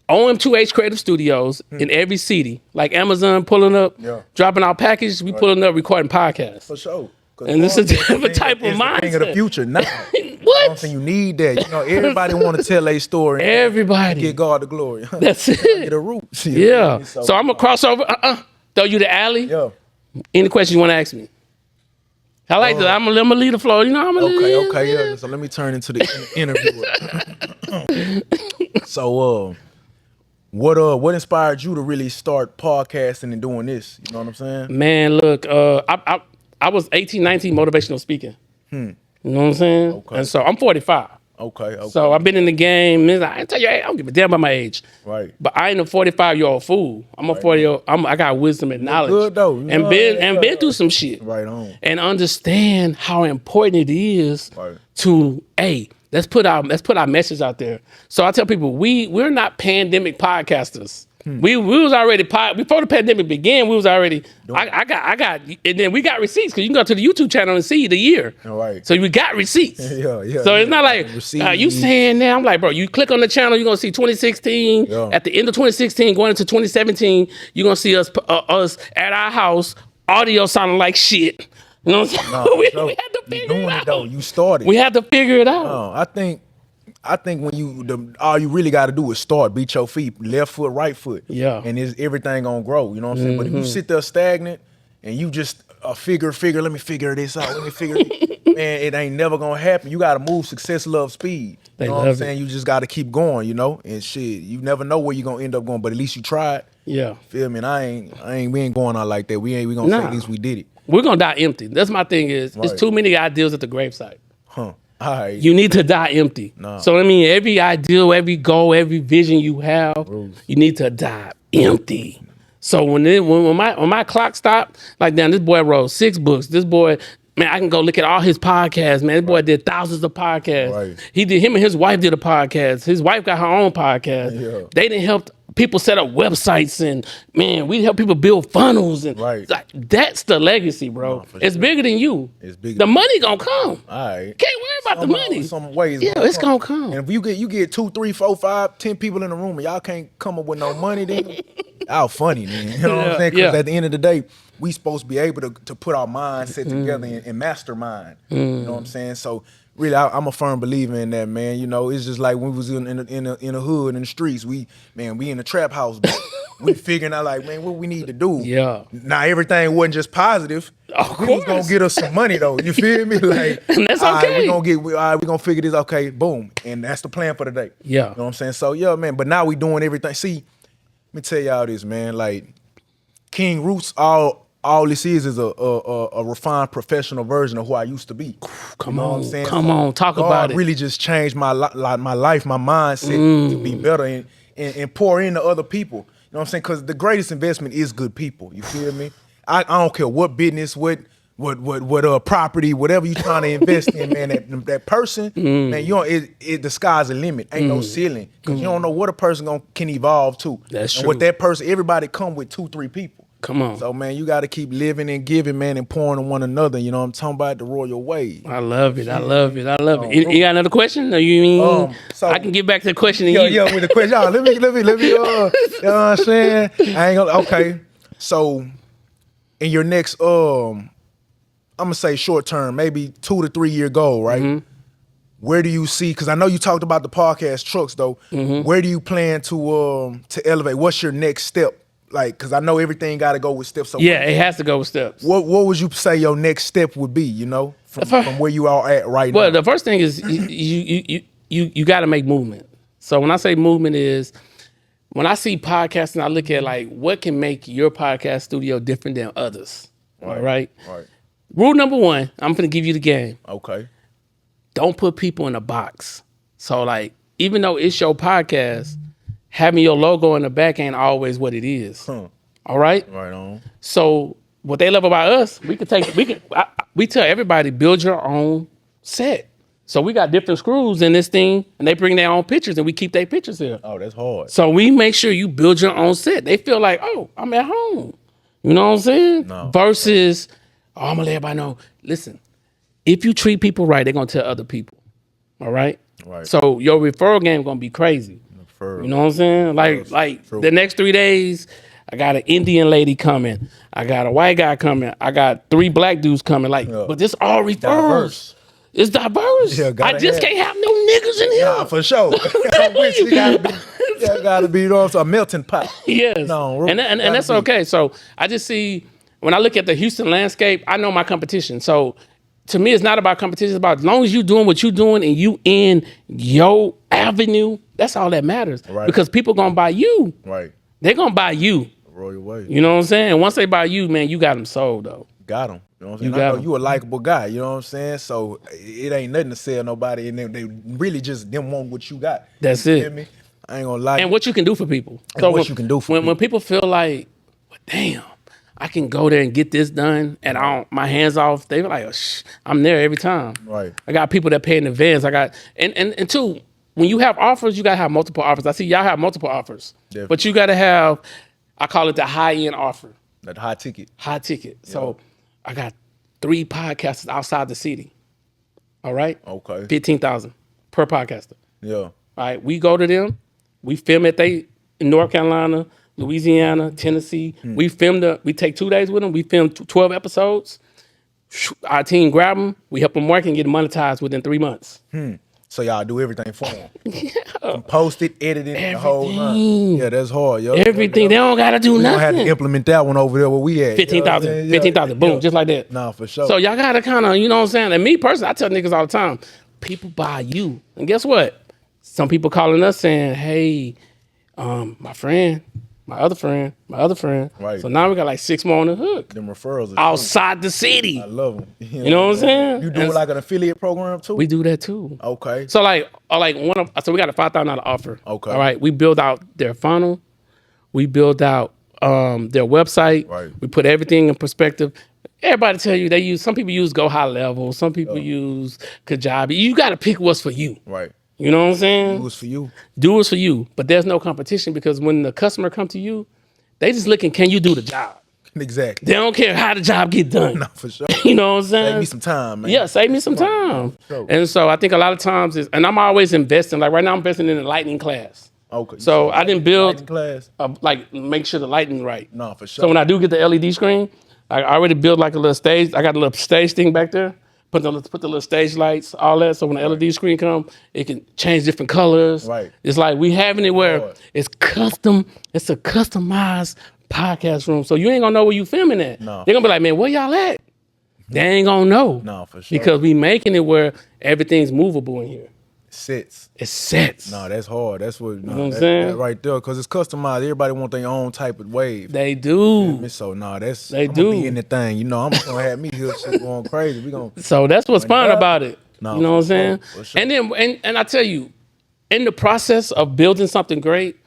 [SPEAKER 1] OM2H Creative Studios in every city, like Amazon pulling up, dropping our packages. We pulling up, recording podcasts.
[SPEAKER 2] For sure.
[SPEAKER 1] And this is a different type of mindset.
[SPEAKER 2] Thing of the future now.
[SPEAKER 1] What?
[SPEAKER 2] I don't think you need that. You know, everybody want to tell a story.
[SPEAKER 1] Everybody
[SPEAKER 2] get God the glory.
[SPEAKER 1] That's it.
[SPEAKER 2] Get a root.
[SPEAKER 1] Yeah. So I'm gonna cross over. Throw you the alley.
[SPEAKER 2] Yeah.
[SPEAKER 1] Any questions you want to ask me? I like that. I'm gonna lead the floor. You know, I'm gonna
[SPEAKER 2] Okay. Yeah. So let me turn into the interviewer. So, what inspired you to really start podcasting and doing this? You know what I'm saying?
[SPEAKER 1] Man, look, I was 18, 19 motivational speaking. You know what I'm saying?
[SPEAKER 2] Okay.
[SPEAKER 1] And so I'm 45.
[SPEAKER 2] Okay.
[SPEAKER 1] So I've been in the game. I tell you, I don't give a damn about my age.
[SPEAKER 2] Right.
[SPEAKER 1] But I ain't a 45-year-old fool. I'm a 40-year-old. I got wisdom and knowledge.
[SPEAKER 2] Good though.
[SPEAKER 1] And been through some shit.
[SPEAKER 2] Right on.
[SPEAKER 1] And understand how important it is to let's put our message out there. So I tell people we're not pandemic podcasters. We was already before the pandemic began. We was already. I got, and then we got receipts because you can go to the YouTube channel and see the year.
[SPEAKER 2] All right.
[SPEAKER 1] So we got receipts.
[SPEAKER 2] Yeah.
[SPEAKER 1] So it's not like you saying that. I'm like, bro, you click on the channel, you're gonna see 2016. Yeah. At the end of 2016, going into 2017, you're gonna see us at our house, audio sounding like shit. You know what I'm saying?
[SPEAKER 2] No,
[SPEAKER 1] we had to figure it out.
[SPEAKER 2] Though. You started.
[SPEAKER 1] We had to figure it out.
[SPEAKER 2] No, I think when all you really got to do is start, beat your feet, left foot, right foot. Yeah. And everything gonna grow, you know what I'm saying? But if you sit there stagnant and you just figure, let me figure this out, man, it ain't never gonna happen. You gotta move. Success loves speed. You know what I'm saying? You just gotta keep going, you know? And shit, you never know where you're gonna end up going, but at least you tried. Yeah. Feel me? And we ain't going out like that. We gonna say at least we did it.
[SPEAKER 1] We're gonna die empty. That's my thing is it's too many ideals at the gravesite.
[SPEAKER 2] Huh. All right.
[SPEAKER 1] You need to die empty. No. So I mean, every ideal, every goal, every vision you have, you need to die empty. So when my clock stopped, like damn, this boy wrote 6 books. This boy, man, I can go look at all his podcasts. Man, this boy did thousands of podcasts. Right. Him and his wife did a podcast. His wife got her own podcast. Yeah. They didn't help people set up websites, and man, we help people build funnels, and like, that's the legacy, bro. No, it's bigger than you. It's bigger. The money gonna come. All right. Can't worry about the money.
[SPEAKER 2] Some ways.
[SPEAKER 1] Yeah, it's gonna come.
[SPEAKER 2] And if you get 2, 3, 4, 5, 10 people in the room, and y'all can't come up with no money, then y'all funny, man. You know what I'm saying? Because at the end of the day, we supposed to be able to put our mindset together and mastermind. You know what I'm saying? So really, I'm a firm believer in that, man. You know, it's just like when we was in the hood, in the streets, we in the trap house, but we figuring out like, man, what we need to do. Yeah. Now, everything wasn't just positive. Of course. We was going to get us some money, though. You feel me? Like,
[SPEAKER 1] and that's okay.
[SPEAKER 2] We're going to figure this, okay, boom. And that's the plan for the day. Yeah. You know what I'm saying? So, yeah, man, but now we doing everything. See, let me tell y'all this, man. Like, King Roots, all this is a refined professional version of who I used to be.
[SPEAKER 1] Come on, talk about it.
[SPEAKER 2] God really just changed my life, my mindset to be better and pour into other people. You know what I'm saying? Because the greatest investment is good people. You feel me? I don't care what business, what property, whatever you trying to invest in, man. That person, man, the sky's the limit. Ain't no ceiling, because you don't know what a person can evolve to. That's true. And with that person, everybody come with 2, 3 people.
[SPEAKER 1] Come on.
[SPEAKER 2] So, man, you got to keep living and giving, man, and pouring on one another. You know what I'm talking about? The royal way.
[SPEAKER 1] I love it. I love it. You got another question? Or you mean I can get back to the question?
[SPEAKER 2] Yeah, with the question. Let me, you know what I'm saying? I ain't gonna, okay. So, in your next, I'm going to say short term, maybe 2 to 3 year goal, right? Mm-hmm. Where do you see, because I know you talked about the podcast trucks, though. Mm-hmm. Where do you plan to elevate? What's your next step like, because I know everything got to go with steps. So
[SPEAKER 1] yeah, it has to go with steps.
[SPEAKER 2] What would you say your next step would be? You know, from where you are at right now.
[SPEAKER 1] Well, the first thing is you got to make movement. So when I say movement is when I see podcasting, I look at like what can make your podcast studio different than others. All right.
[SPEAKER 2] Right.
[SPEAKER 1] Rule number 1, I'm going to give you the game.
[SPEAKER 2] Okay.
[SPEAKER 1] Don't put people in a box. So like, even though it's your podcast, having your logo in the back ain't always what it is. All right?
[SPEAKER 2] Right on.
[SPEAKER 1] So what they love about us, we tell everybody, build your own set. So we got different screws in this thing, and they bring their own pictures, and we keep their pictures here.
[SPEAKER 2] Oh, that's hard.
[SPEAKER 1] So we make sure you build your own set. They feel like, oh, I'm at home. You know what I'm saying?
[SPEAKER 2] No.
[SPEAKER 1] Versus, oh, I'm going to let everybody know. Listen, if you treat people right, they're going to tell other people. All right?
[SPEAKER 2] Right.
[SPEAKER 1] So your referral game going to be crazy.
[SPEAKER 2] Referral.
[SPEAKER 1] You know what I'm saying? Like
[SPEAKER 2] True.
[SPEAKER 1] The next 3 days, I got an Indian lady coming. I got a white guy coming. I got 3 black dudes coming. But this all referrals.
[SPEAKER 2] Diverse.
[SPEAKER 1] It's diverse.
[SPEAKER 2] Yeah,
[SPEAKER 1] I just can't have no niggas in here.
[SPEAKER 2] Nah, for sure. Gotta be, you know, a melting pot.
[SPEAKER 1] Yes.
[SPEAKER 2] No,
[SPEAKER 1] and that's okay. So I just see, when I look at the Houston landscape, I know my competition. So to me, it's not about competition. It's about as long as you doing what you doing and you in your avenue, that's all that matters.
[SPEAKER 2] Right.
[SPEAKER 1] Because people gonna buy you.
[SPEAKER 2] Right.
[SPEAKER 1] They're gonna buy you.
[SPEAKER 2] Royal way.
[SPEAKER 1] You know what I'm saying? And once they buy you, man, you got them sold though.
[SPEAKER 2] Got them. You know what I'm saying? I know you a likable guy. You know what I'm saying? So it ain't nothing to sell nobody, and they really just them want what you got.
[SPEAKER 1] That's
[SPEAKER 2] you
[SPEAKER 1] it.
[SPEAKER 2] Feel me? I ain't gonna lie.
[SPEAKER 1] And what you can do for people.
[SPEAKER 2] So what you can do for
[SPEAKER 1] when people feel like, well, damn, I can go there and get this done, and my hands off. They be like, oh, I'm there every time.
[SPEAKER 2] Right.
[SPEAKER 1] I got people that pay in advance. I got and two, when you have offers, you gotta have multiple offers. I see y'all have multiple offers,
[SPEAKER 2] Definitely.
[SPEAKER 1] But you gotta have, I call it the high end offer.
[SPEAKER 2] That high ticket.
[SPEAKER 1] High ticket. Yeah. So I got 3 podcasters outside the city. All right.
[SPEAKER 2] Okay.
[SPEAKER 1] 15,000 per podcaster.
[SPEAKER 2] Yeah.
[SPEAKER 1] All right. We go to them. We film it. They in North Carolina, Louisiana, Tennessee. We take 2 days with them. We film 12 episodes. Our team grab them. We help them work and get monetized within 3 months.
[SPEAKER 2] So y'all do everything for them.
[SPEAKER 1] Yeah.
[SPEAKER 2] Post it, edit it, the whole line. Yeah, that's hard, yo.
[SPEAKER 1] Everything. They don't got to do nothing.
[SPEAKER 2] We have to implement that one over there where we at.
[SPEAKER 1] 15,000. 15,000. Boom. Just like that.
[SPEAKER 2] Nah, for sure.
[SPEAKER 1] So y'all got to kind of, you know what I'm saying? And me personally, I tell niggas all the time, people buy you. And guess what? Some people calling us saying, hey, my friend, my other friend.
[SPEAKER 2] Right.
[SPEAKER 1] So now we got like 6 more on the hook.
[SPEAKER 2] Them referrals are
[SPEAKER 1] outside the city.
[SPEAKER 2] I love them.
[SPEAKER 1] You know what I'm saying?
[SPEAKER 2] You do like an affiliate program too?
[SPEAKER 1] We do that too.
[SPEAKER 2] Okay.
[SPEAKER 1] So so we got a $5,000 offer.
[SPEAKER 2] Okay.
[SPEAKER 1] All right. We build out their funnel. We build out their website.
[SPEAKER 2] Right.
[SPEAKER 1] We put everything in perspective. Everybody tell you some people use Go High Level. Some people use Kajabi. You got to pick what's for you.
[SPEAKER 2] Right.
[SPEAKER 1] You know what I'm saying?
[SPEAKER 2] Do what's for you.
[SPEAKER 1] Do what's for you. But there's no competition because when the customer come to you, they just looking, can you do the job?
[SPEAKER 2] Exactly.
[SPEAKER 1] They don't care how the job get done.
[SPEAKER 2] No, for sure.
[SPEAKER 1] You know what I'm saying?
[SPEAKER 2] Save me some time, man.
[SPEAKER 1] Yeah, save me some time.
[SPEAKER 2] Sure.
[SPEAKER 1] And so I think a lot of times and I'm always investing. Like right now I'm investing in the lightning class.
[SPEAKER 2] Okay.
[SPEAKER 1] So I didn't build
[SPEAKER 2] class.
[SPEAKER 1] Make sure the lighting right.
[SPEAKER 2] No, for sure.
[SPEAKER 1] So when I do get the LED screen, I already built like a little stage. I got a little stage thing back there. Put the little stage lights, all that. So when the LED screen come, it can change different colors.
[SPEAKER 2] Right.
[SPEAKER 1] It's like we having it where it's custom. It's a customized podcast room. So you ain't gonna know where you filming at.
[SPEAKER 2] No.
[SPEAKER 1] They're gonna be like, man, where y'all at? They ain't gonna know.
[SPEAKER 2] No, for sure.
[SPEAKER 1] Because we making it where everything's movable in here.
[SPEAKER 2] Sets.
[SPEAKER 1] It sets.
[SPEAKER 2] No, that's hard. That's what.
[SPEAKER 1] You know what I'm saying?
[SPEAKER 2] That right there, because it's customized. Everybody want their own type of wave.
[SPEAKER 1] They do.
[SPEAKER 2] So that's.
[SPEAKER 1] They
[SPEAKER 2] I'm
[SPEAKER 1] do.
[SPEAKER 2] Gonna be in the thing. You know, I'm gonna have me here shit going crazy. We gonna.
[SPEAKER 1] So that's what's fun about it.
[SPEAKER 2] No,
[SPEAKER 1] you know what I'm saying?
[SPEAKER 2] Sure.
[SPEAKER 1] And then and I tell you, in the process of building something great,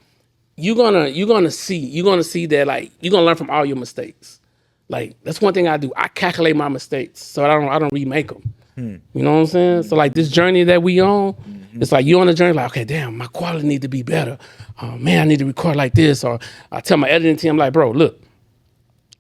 [SPEAKER 1] you're gonna see that like you're gonna learn from all your mistakes. Like that's one thing I do. I calculate my mistakes so I don't remake them. You know what I'm saying? So like this journey that we on, it's like you on the journey like, okay, damn, my quality need to be better. Man, I need to record like this. Or I tell my editing team, I'm like, bro, look,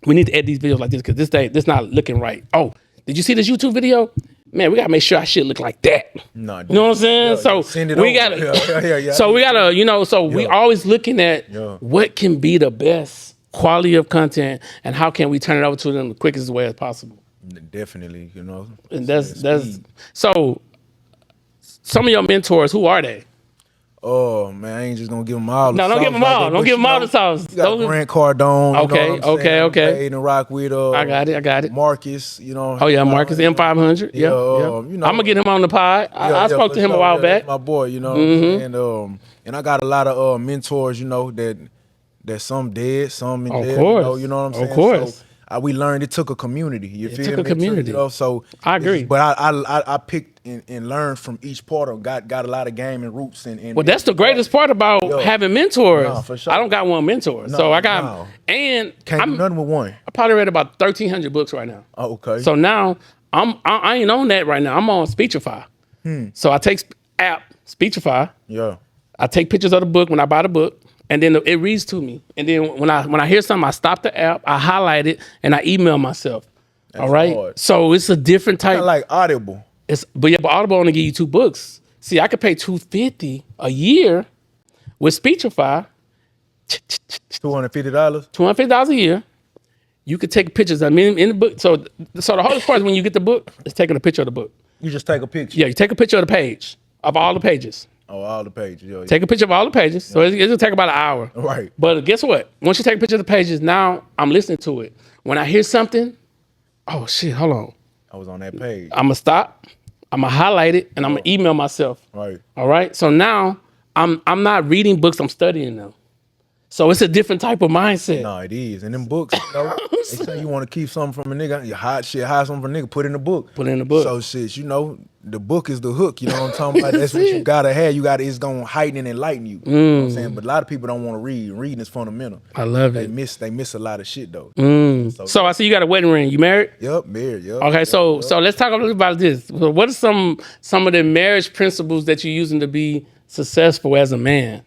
[SPEAKER 1] we need to edit these videos like this because this not looking right. Oh, did you see this YouTube video? Man, we gotta make sure our shit look like that.
[SPEAKER 2] No,
[SPEAKER 1] you know what I'm saying? So we gotta, so we gotta, you know, so we always looking at what can be the best quality of content and how can we turn it over to them the quickest way as possible.
[SPEAKER 2] Definitely, you know.
[SPEAKER 1] And that's so. Some of your mentors, who are they?
[SPEAKER 2] Oh man, I ain't just gonna give them all.
[SPEAKER 1] No, don't give them all. Don't give them all the sauce.
[SPEAKER 2] You got Grant Cardone.
[SPEAKER 1] Okay, okay.
[SPEAKER 2] And rock with
[SPEAKER 1] I got it.
[SPEAKER 2] Marcus.
[SPEAKER 1] Oh yeah, Marcus M500. Yeah. I'm gonna get him on the pod. I spoke to him a while back.
[SPEAKER 2] My boy, and I got a lot of mentors. That some dead, some in dead. You know what I'm saying?
[SPEAKER 1] Of course.
[SPEAKER 2] So, we learned it took a community. You feel me?
[SPEAKER 1] It took a community.
[SPEAKER 2] So
[SPEAKER 1] I agree.
[SPEAKER 2] But I picked and learned from each part of got a lot of game and roots and
[SPEAKER 1] well, that's the greatest part about having mentors.
[SPEAKER 2] No, for sure.
[SPEAKER 1] I don't got one mentor, so I got and
[SPEAKER 2] can't do nothing with one.
[SPEAKER 1] I probably read about 1,300 books right now.
[SPEAKER 2] Oh, okay.
[SPEAKER 1] So now I ain't on that right now. I'm on Speechify. So I take app Speechify.
[SPEAKER 2] Yeah.
[SPEAKER 1] I take pictures of the book when I buy the book. And then it reads to me. And then when I hear something, I stop the app, I highlight it, and I email myself. That's all right? Hard. So it's a different type.
[SPEAKER 2] Kind of like Audible.
[SPEAKER 1] But Audible only give you 2 books. See, I could pay $250 a year with Speechify.
[SPEAKER 2] $250?
[SPEAKER 1] $250 a year. You could take pictures of me in the book. So the hardest part is when you get the book, is taking a picture of the book.
[SPEAKER 2] You just take a picture?
[SPEAKER 1] Yeah, you take a picture of the page, of all the pages.
[SPEAKER 2] Oh, all the pages. Yeah.
[SPEAKER 1] Take a picture of all the pages. So it'll take about an hour.
[SPEAKER 2] Right.
[SPEAKER 1] But guess what? Once you take a picture of the pages, now I'm listening to it. When I hear something, oh shit, hold on.
[SPEAKER 2] I was on that page.
[SPEAKER 1] I'm gonna stop. I'm gonna highlight it and I'm gonna email myself.
[SPEAKER 2] Right.
[SPEAKER 1] All right. So now I'm not reading books. I'm studying them. So it's a different type of mindset.
[SPEAKER 2] No, it is. And them books, they say you want to keep something from a nigga, you hide something from a nigga, put it in the book.
[SPEAKER 1] Put it in the book.
[SPEAKER 2] So shit, the book is the hook. You know what I'm talking about? That's what you gotta have. It's gonna heighten and enlighten you. You know what I'm saying? But a lot of people don't want to read. Reading is fundamental.
[SPEAKER 1] I love it.
[SPEAKER 2] They miss a lot of shit though.
[SPEAKER 1] So I see you got a wedding ring. You married?
[SPEAKER 2] Yep, married. Yep.
[SPEAKER 1] Okay, so let's talk a little about this. What are some of the marriage principles that you're using to be successful as a man?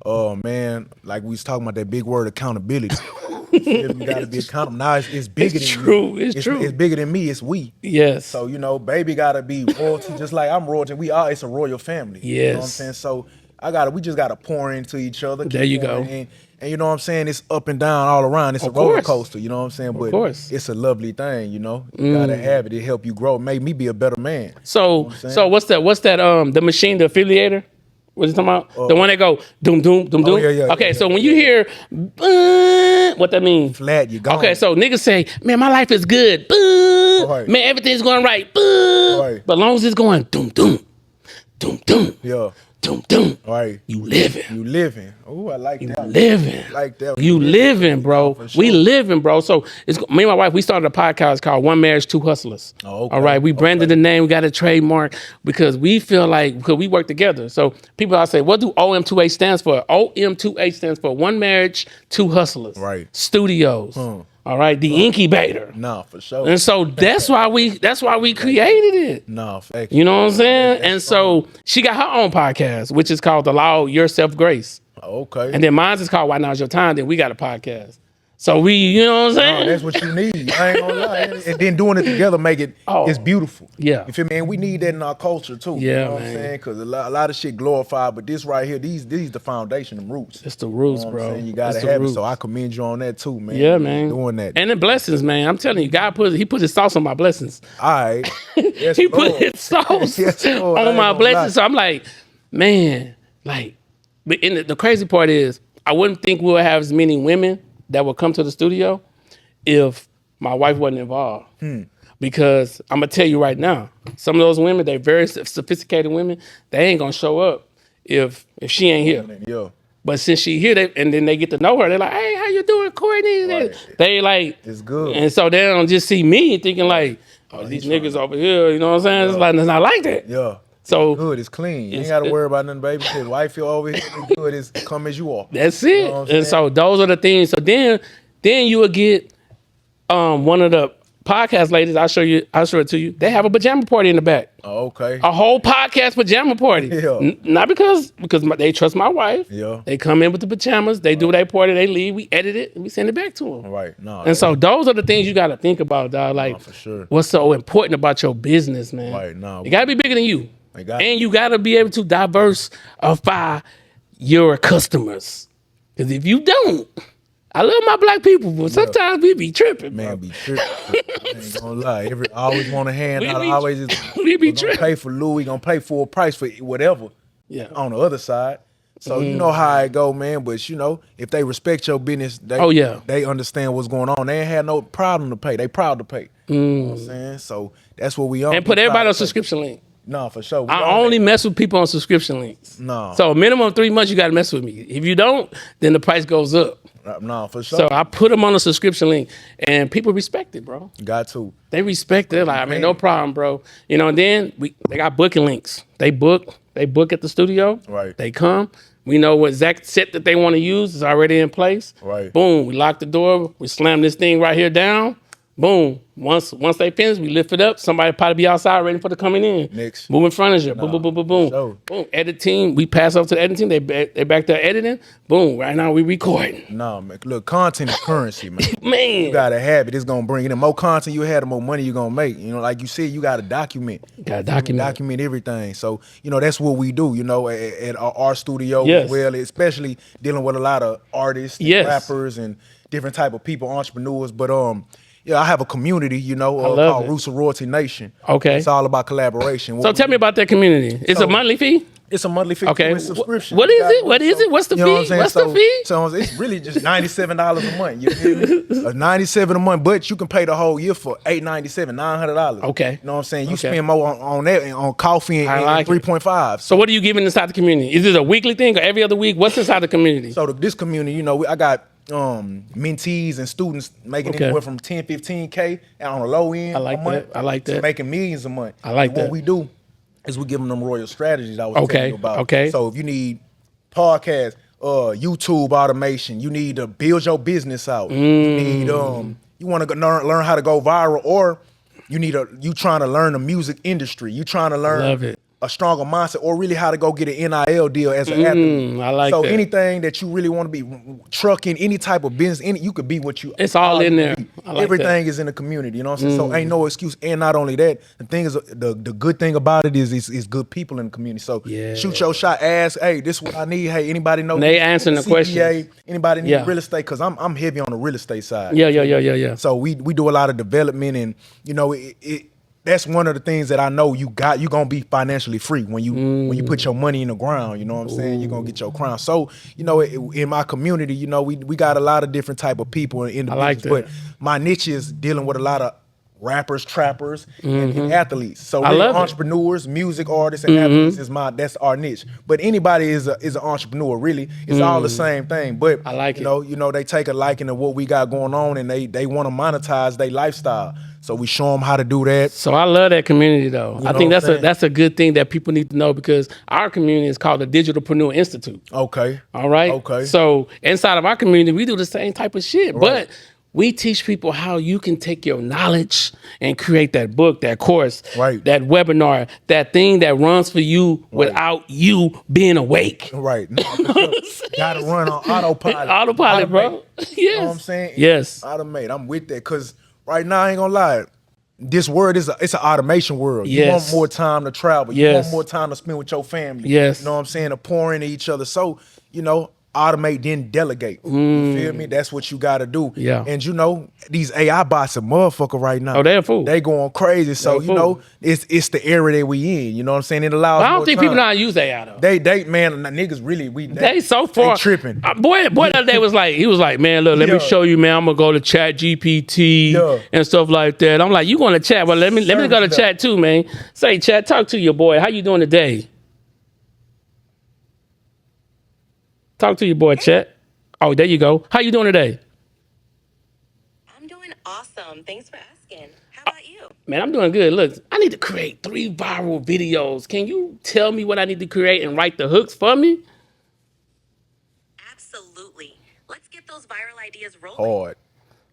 [SPEAKER 2] Oh man, like we was talking about that big word accountability. You gotta be accountable. Now it's bigger than
[SPEAKER 1] true.
[SPEAKER 2] you.
[SPEAKER 1] It's true.
[SPEAKER 2] It's bigger than me. It's we.
[SPEAKER 1] Yes.
[SPEAKER 2] So baby gotta be royalty, just like I'm royalty. It's a royal family.
[SPEAKER 1] Yes.
[SPEAKER 2] You know what I'm saying? So we just gotta pour into each other.
[SPEAKER 1] There you go.
[SPEAKER 2] And you know what I'm saying? It's up and down all around. It's a roller coaster. You know what I'm saying? But it's a lovely thing. You gotta have it. It help you grow. It made me be a better man.
[SPEAKER 1] So what's that? The machine, the affiliator. What you talking about? The one that go doom doom doom doom. Okay, so when you hear what that means?
[SPEAKER 2] Flat, you gone.
[SPEAKER 1] Okay, so niggas say, man, my life is good. Man, everything's going right. But as long as it's going doom doom, doom doom.
[SPEAKER 2] Yeah.
[SPEAKER 1] Doom doom.
[SPEAKER 2] Right.
[SPEAKER 1] You living.
[SPEAKER 2] Oh, I like that.
[SPEAKER 1] Living.
[SPEAKER 2] Like that.
[SPEAKER 1] You living, bro. Sure. We living, bro. So me and my wife, we started a podcast called One Marriage, Two Hustlers.
[SPEAKER 2] Oh, okay.
[SPEAKER 1] All right. We branded the name. We got a trademark because we feel like, because we work together. So people always say, what do OM2H stands for? OM2H stands for One Marriage, Two Hustlers.
[SPEAKER 2] Right.
[SPEAKER 1] Studios. All right, the incubator.
[SPEAKER 2] No, for sure.
[SPEAKER 1] And so that's why we created it.
[SPEAKER 2] No, fact.
[SPEAKER 1] You know what I'm saying? And so she got her own podcast, which is called Allow Yourself Grace.
[SPEAKER 2] Okay.
[SPEAKER 1] And then mine is called Why Now Is Your Time. Then we got a podcast. So we, you know what I'm saying?
[SPEAKER 2] No, that's what you need. I ain't gonna lie. And then doing it together make it, it's beautiful.
[SPEAKER 1] Yeah.
[SPEAKER 2] You feel me? And we need that in our culture too.
[SPEAKER 1] Yeah,
[SPEAKER 2] you know what I'm saying? Because a lot of shit glorified, but this right here, these the foundation, the roots.
[SPEAKER 1] It's the roots,
[SPEAKER 2] you know
[SPEAKER 1] bro.
[SPEAKER 2] You gotta have it. So I commend you on that too, man.
[SPEAKER 1] Yeah, man.
[SPEAKER 2] Doing that.
[SPEAKER 1] And the blessings, man. I'm telling you, God put his sauce on my blessings.
[SPEAKER 2] All right. Yes,
[SPEAKER 1] he put his sauce on my blessings. So I'm like, man, like, but the crazy part is, I wouldn't think we'll have as many women that would come to the studio if my wife wasn't involved. Because I'm gonna tell you right now, some of those women, they're very sophisticated women, they ain't gonna show up if she ain't here.
[SPEAKER 2] Yeah.
[SPEAKER 1] But since she here, and then they get to know her, they're like, hey, how you doing, Courtney? Right. They like,
[SPEAKER 2] it's good.
[SPEAKER 1] And so they don't just see me thinking like, oh, these niggas over here, you know what I'm saying? It's like, it's not like that.
[SPEAKER 2] Yeah.
[SPEAKER 1] So
[SPEAKER 2] it's good, it's clean. You ain't gotta worry about nothing, baby. His wife feel over here, it's good, it's come as you are.
[SPEAKER 1] That's it. You know and so those are the things. So then you will get one of the podcast ladies, I'll show it to you. They have a pajama party in the back.
[SPEAKER 2] Oh, okay.
[SPEAKER 1] A whole podcast pajama party.
[SPEAKER 2] Yeah.
[SPEAKER 1] Not because they trust my wife.
[SPEAKER 2] Yeah.
[SPEAKER 1] They come in with the pajamas, they do their party, they leave, we edit it, and we send it back to them.
[SPEAKER 2] Right. No.
[SPEAKER 1] And so those are the things you got to think about, dog. Like,
[SPEAKER 2] for sure.
[SPEAKER 1] What's so important about your business, man?
[SPEAKER 2] Right. No.
[SPEAKER 1] You got to be bigger than you. And you got to be able to diversify your customers. Because if you don't, I love my black people, but sometimes we be tripping,
[SPEAKER 2] man. Be tripping. I ain't gonna lie. Always want a hand out. We
[SPEAKER 1] be
[SPEAKER 2] tripping. Pay for Louis. Gonna pay full price for whatever.
[SPEAKER 1] Yeah.
[SPEAKER 2] On the other side, So you know how it go, man. But you know, if they respect your business, they understand what's going on. They ain't had no problem to pay. They proud to pay. You know what I'm saying? So that's what we on.
[SPEAKER 1] And put everybody on a subscription link.
[SPEAKER 2] No, for sure.
[SPEAKER 1] I only mess with people on subscription links.
[SPEAKER 2] No.
[SPEAKER 1] So minimum 3 months, you got to mess with me. If you don't, then the price goes up.
[SPEAKER 2] No, for sure.
[SPEAKER 1] So I put them on a subscription link, and people respect it, bro.
[SPEAKER 2] Got to.
[SPEAKER 1] They respect it. Like, I mean, no problem, bro. You know, and then they got booking links. They book at the studio.
[SPEAKER 2] Right.
[SPEAKER 1] They come. We know what exact set that they want to use is already in place.
[SPEAKER 2] Right.
[SPEAKER 1] Boom. We lock the door. We slam this thing right here down. Boom. Once they finish, we lift it up. Somebody probably be outside ready for the coming in.
[SPEAKER 2] Next.
[SPEAKER 1] Moving furniture. Boom, boom, boom, boom, boom.
[SPEAKER 2] Sure.
[SPEAKER 1] Boom. Edit team. We pass over to the editing team. They back there editing. Boom. Right now we recording.
[SPEAKER 2] No, man. Look, content is currency, man.
[SPEAKER 1] Man.
[SPEAKER 2] You gotta have it. It's gonna bring in. The more content you have, the more money you're gonna make. You know, like you said, you gotta document. Document everything. So, you know, that's what we do, you know, at our studio as well, especially dealing with a lot of artists, rappers, and different type of people, entrepreneurs. But yeah, I have a community, you know, called Rooster Royalty Nation.
[SPEAKER 1] Okay.
[SPEAKER 2] It's all about collaboration.
[SPEAKER 1] So tell me about that community. It's a monthly fee?
[SPEAKER 2] It's a monthly fee.
[SPEAKER 1] Okay.
[SPEAKER 2] Subscription.
[SPEAKER 1] What is it? What is it? What's the fee? What's the fee?
[SPEAKER 2] So it's really just $97 a month. You feel me? $97 a month, but you can pay the whole year for $897, $900.
[SPEAKER 1] Okay.
[SPEAKER 2] You know what I'm saying? You spend more on that, on coffee and
[SPEAKER 1] like
[SPEAKER 2] 3.5.
[SPEAKER 1] So what are you giving inside the community? Is it a weekly thing or every other week? What's inside the community?
[SPEAKER 2] So this community, you know, I got mentees and students making anywhere from 10, 15K on the low end.
[SPEAKER 1] I like that.
[SPEAKER 2] Making millions a month.
[SPEAKER 1] I like that.
[SPEAKER 2] What we do is we give them royal strategies I was telling you about.
[SPEAKER 1] Okay.
[SPEAKER 2] So if you need podcast, YouTube automation, you need to build your business out. You need you want to learn how to go viral, or you trying to learn the music industry. You trying to learn a stronger mindset, or really how to go get an NIL deal as an athlete.
[SPEAKER 1] I like
[SPEAKER 2] so
[SPEAKER 1] that.
[SPEAKER 2] Anything that you really want to be, trucking, any type of business, you could be what you.
[SPEAKER 1] It's all in there. I like
[SPEAKER 2] Everything is in the community. You know what I'm saying? So ain't no excuse. And not only that, the thing is, the good thing about it is good people in the community. So shoot your shot. Ask, hey, this is what I need. Hey, anybody know?
[SPEAKER 1] They answering the question.
[SPEAKER 2] Anybody need real estate? Because I'm heavy on the real estate side.
[SPEAKER 1] Yeah.
[SPEAKER 2] So we do a lot of development, and you know that's one of the things that I know you're gonna be financially free when you put your money in the ground. You know what I'm saying? You're gonna get your crown. So, you know, in my community, you know, we got a lot of different type of people in the business, but my niche is dealing with a lot of rappers, trappers, and athletes. So entrepreneurs, music artists, and athletes that's our niche. But anybody is an entrepreneur, really. It's all the same thing. But
[SPEAKER 1] I like
[SPEAKER 2] you know, they take a liking to what we got going on, and they want to monetize their lifestyle. So we show them how to do that.
[SPEAKER 1] So I love that community, though. I think that's a good thing that people need to know, because our community is called the Digitalpreneur Institute.
[SPEAKER 2] Okay.
[SPEAKER 1] All right.
[SPEAKER 2] Okay.
[SPEAKER 1] So inside of our community, we do the same type of shit, but we teach people how you can take your knowledge and create that book, that course, that webinar, that thing that runs for you without you being awake.
[SPEAKER 2] Right. No, gotta run on autopilot.
[SPEAKER 1] Autopilot, bro. Yes.
[SPEAKER 2] You know what I'm saying?
[SPEAKER 1] Yes.
[SPEAKER 2] Automate. I'm with that, because right now, I ain't gonna lie, this world it's an automation world. You want more time to travel. You want more time to spend with your family.
[SPEAKER 1] Yes.
[SPEAKER 2] You know what I'm saying? To pour into each other. So, you know, automate, then delegate. You feel me? That's what you gotta do.
[SPEAKER 1] Yeah.
[SPEAKER 2] And you know, these AI bots are motherfucker right now.
[SPEAKER 1] Oh, they're a fool.
[SPEAKER 2] They going crazy. So, you know, it's the era that we in. You know what I'm saying? It allows
[SPEAKER 1] I don't think
[SPEAKER 2] time.
[SPEAKER 1] people know how to use AI, though.
[SPEAKER 2] They man, niggas really,
[SPEAKER 1] they so far.
[SPEAKER 2] They tripping.
[SPEAKER 1] Boy the other day was like, man, look, let me show you, man. I'm gonna go to Chat GPT and stuff like that. I'm like, you going to chat? Well, let me go to chat too, man. Say, chat, talk to your boy. How you doing today? Talk to your boy, chat. Oh, there you go. How you doing today?
[SPEAKER 3] I'm doing awesome. Thanks for asking. How about you?
[SPEAKER 1] Man, I'm doing good. Look, I need to create 3 viral videos. Can you tell me what I need to create and write the hooks for me?
[SPEAKER 3] Absolutely. Let's get those viral ideas rolling.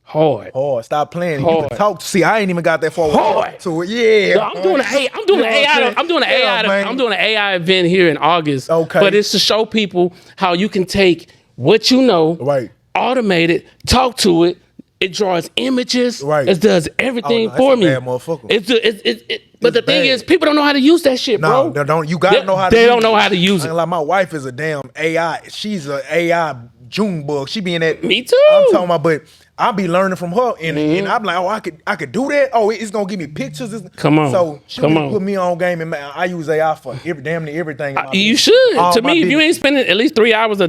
[SPEAKER 2] Hard. Stop playing. You can talk. See, I ain't even got that far.
[SPEAKER 1] Hard.
[SPEAKER 2] To it. Yeah.
[SPEAKER 1] No, I'm doing an AI event here in August.
[SPEAKER 2] Okay.
[SPEAKER 1] But it's to show people how you can take what you know, automate it, talk to it. It draws images. It does everything for me.
[SPEAKER 2] Bad motherfucker.
[SPEAKER 1] But the thing is, people don't know how to use that shit, bro.
[SPEAKER 2] No, you gotta know how to
[SPEAKER 1] use it. They
[SPEAKER 2] use
[SPEAKER 1] don't know how to use it.
[SPEAKER 2] Like my wife is a damn AI. She's an AI Junebug. She be in that.
[SPEAKER 1] Me too.
[SPEAKER 2] I'm talking about, but I be learning from her, and I'm like, oh, I could do that. Oh, it's gonna give me pictures.
[SPEAKER 1] Come on.
[SPEAKER 2] So she really put me on game, and I use AI for damn near everything.
[SPEAKER 1] You should. To me, if you ain't spending at least 3 hours a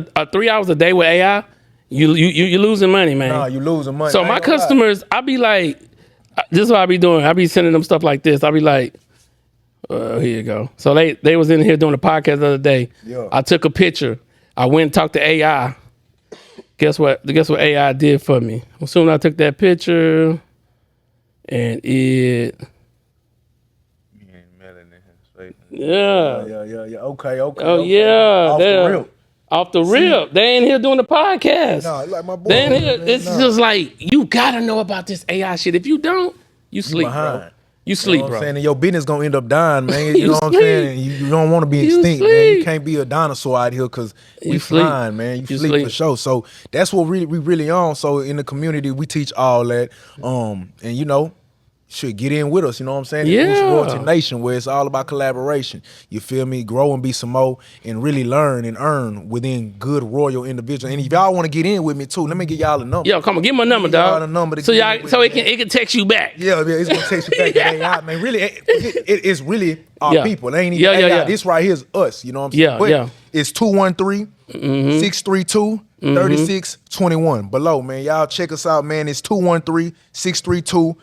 [SPEAKER 1] day with AI, you losing money, man.
[SPEAKER 2] Nah, you losing money.
[SPEAKER 1] So my customers, I be like, this is what I be doing. I be sending them stuff like this. I be like, here you go. So they was in here doing a podcast the other day.
[SPEAKER 2] Yeah.
[SPEAKER 1] I took a picture. I went and talked to AI. Guess what AI did for me? As soon as I took that picture, and it. Yeah.
[SPEAKER 2] Okay.
[SPEAKER 1] Oh yeah. Off the rip. They ain't here doing the podcast.
[SPEAKER 2] No, like my boy.
[SPEAKER 1] They ain't here. It's just like, you gotta know about this AI shit. If you don't, you sleep, bro. You sleep,
[SPEAKER 2] you know what
[SPEAKER 1] bro.
[SPEAKER 2] I'm saying? And your business gonna end up dying, man. You know what I'm
[SPEAKER 1] sleep.
[SPEAKER 2] saying? You don't want to be extinct, man. You can't be a dinosaur out here because we flying, man. You sleep for sure. So that's what we really on. So in the community, we teach all that. And you know, should get in with us, you know what I'm saying?
[SPEAKER 1] Yeah.
[SPEAKER 2] Rooster Royalty Nation, where it's all about collaboration. You feel me? Grow and be some more, and really learn and earn within good royal individuals. And if y'all want to get in with me too, let me give y'all a number.
[SPEAKER 1] Yo, come on, give me a number, dog. So it can text you back.
[SPEAKER 2] Yeah, it's gonna text you back. AI, man. Really, it's really our people. It ain't even AI.
[SPEAKER 1] Yeah.
[SPEAKER 2] This right here is us. You know what I'm saying? But it's 213-632-3621. Below, man. Y'all check us out, man. It's 213-632-3621.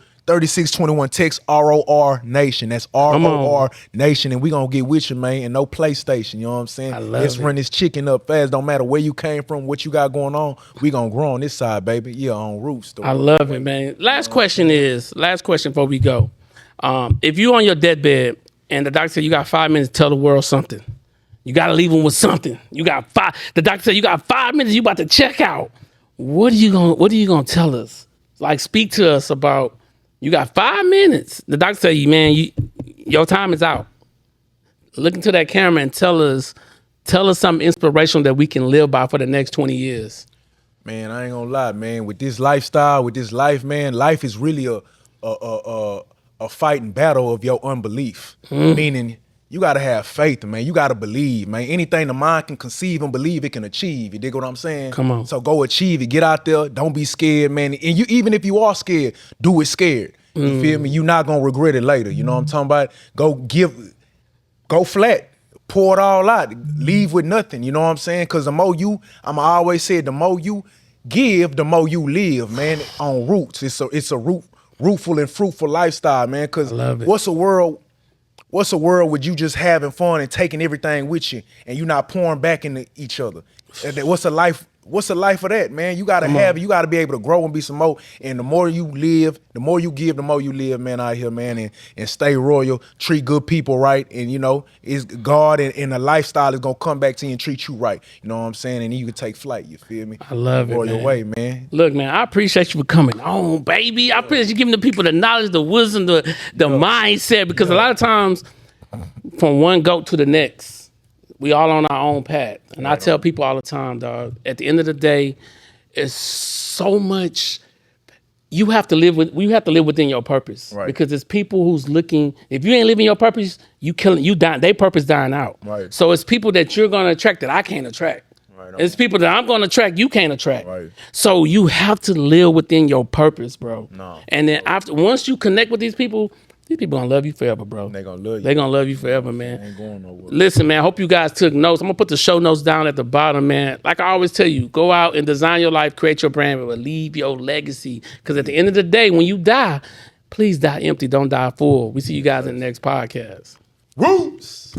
[SPEAKER 2] Text ROR Nation. That's ROR Nation. And we gonna get with you, man. And no PlayStation. You know what I'm saying? Let's run this chicken up fast. Don't matter where you came from, what you got going on. We gonna grow on this side, baby. Yeah, on Rooster.
[SPEAKER 1] I love it, man. Last question before we go. If you on your deathbed and the doctor said you got 5 minutes to tell the world something, you gotta leave them with something. The doctor said you got 5 minutes, you about to check out. What are you gonna tell us? Like, speak to us about. You got 5 minutes. The doctor said, man, your time is out. Look into that camera and tell us something inspirational that we can live by for the next 20 years.
[SPEAKER 2] Man, I ain't gonna lie, man. With this lifestyle, with this life, man, life is really a fighting battle of your unbelief. Meaning, you gotta have faith, man. You gotta believe, man. Anything the mind can conceive and believe, it can achieve. You dig what I'm saying?
[SPEAKER 1] Come on.
[SPEAKER 2] So go achieve it. Get out there. Don't be scared, man. And you, even if you are scared, do it scared. You feel me? You're not gonna regret it later. You know what I'm talking about? Go flat. Pour it all out. Leave with nothing. You know what I'm saying? Because the more I'ma always say, the more you give, the more you live, man. On roots. It's a rootful and fruitful lifestyle, man. Because what's a world with you just having fun and taking everything with you and you not pouring back into each other? What's a life of that, man? You gotta have it. You gotta be able to grow and be some more. And the more you live, the more you give, the more you live, man, out here, man. And stay royal, treat good people right. And you know, it's God and the lifestyle is gonna come back to you and treat you right. You know what I'm saying? And you can take flight, you feel me?
[SPEAKER 1] I love it,
[SPEAKER 2] royal
[SPEAKER 1] man.
[SPEAKER 2] way, man.
[SPEAKER 1] Look, man, I appreciate you for coming on, baby. I appreciate you giving the people the knowledge, the wisdom, the mindset, because a lot of times from one goat to the next, we all on our own path. And I tell people all the time, dog, at the end of the day, it's so much you have to live within your purpose. Right. Because it's people who's looking, if you ain't living your purpose, you dying, their purpose dying out. Right. So it's people that you're gonna attract that I can't attract. Right. It's people that I'm gonna attract you can't attract. Right. So you have to live within your purpose, bro. No. And then once you connect with these people gonna love you forever, bro. They gonna love you. They gonna love you forever, man. Ain't going nowhere. Listen, man, I hope you guys took notes. I'm gonna put the show notes down at the bottom, man. Like I always tell you, go out and design your life, create your brand, but leave your legacy. Because at the end of the day, when you die, please die empty, don't die full. We see you guys in the next podcast.
[SPEAKER 2] Roots!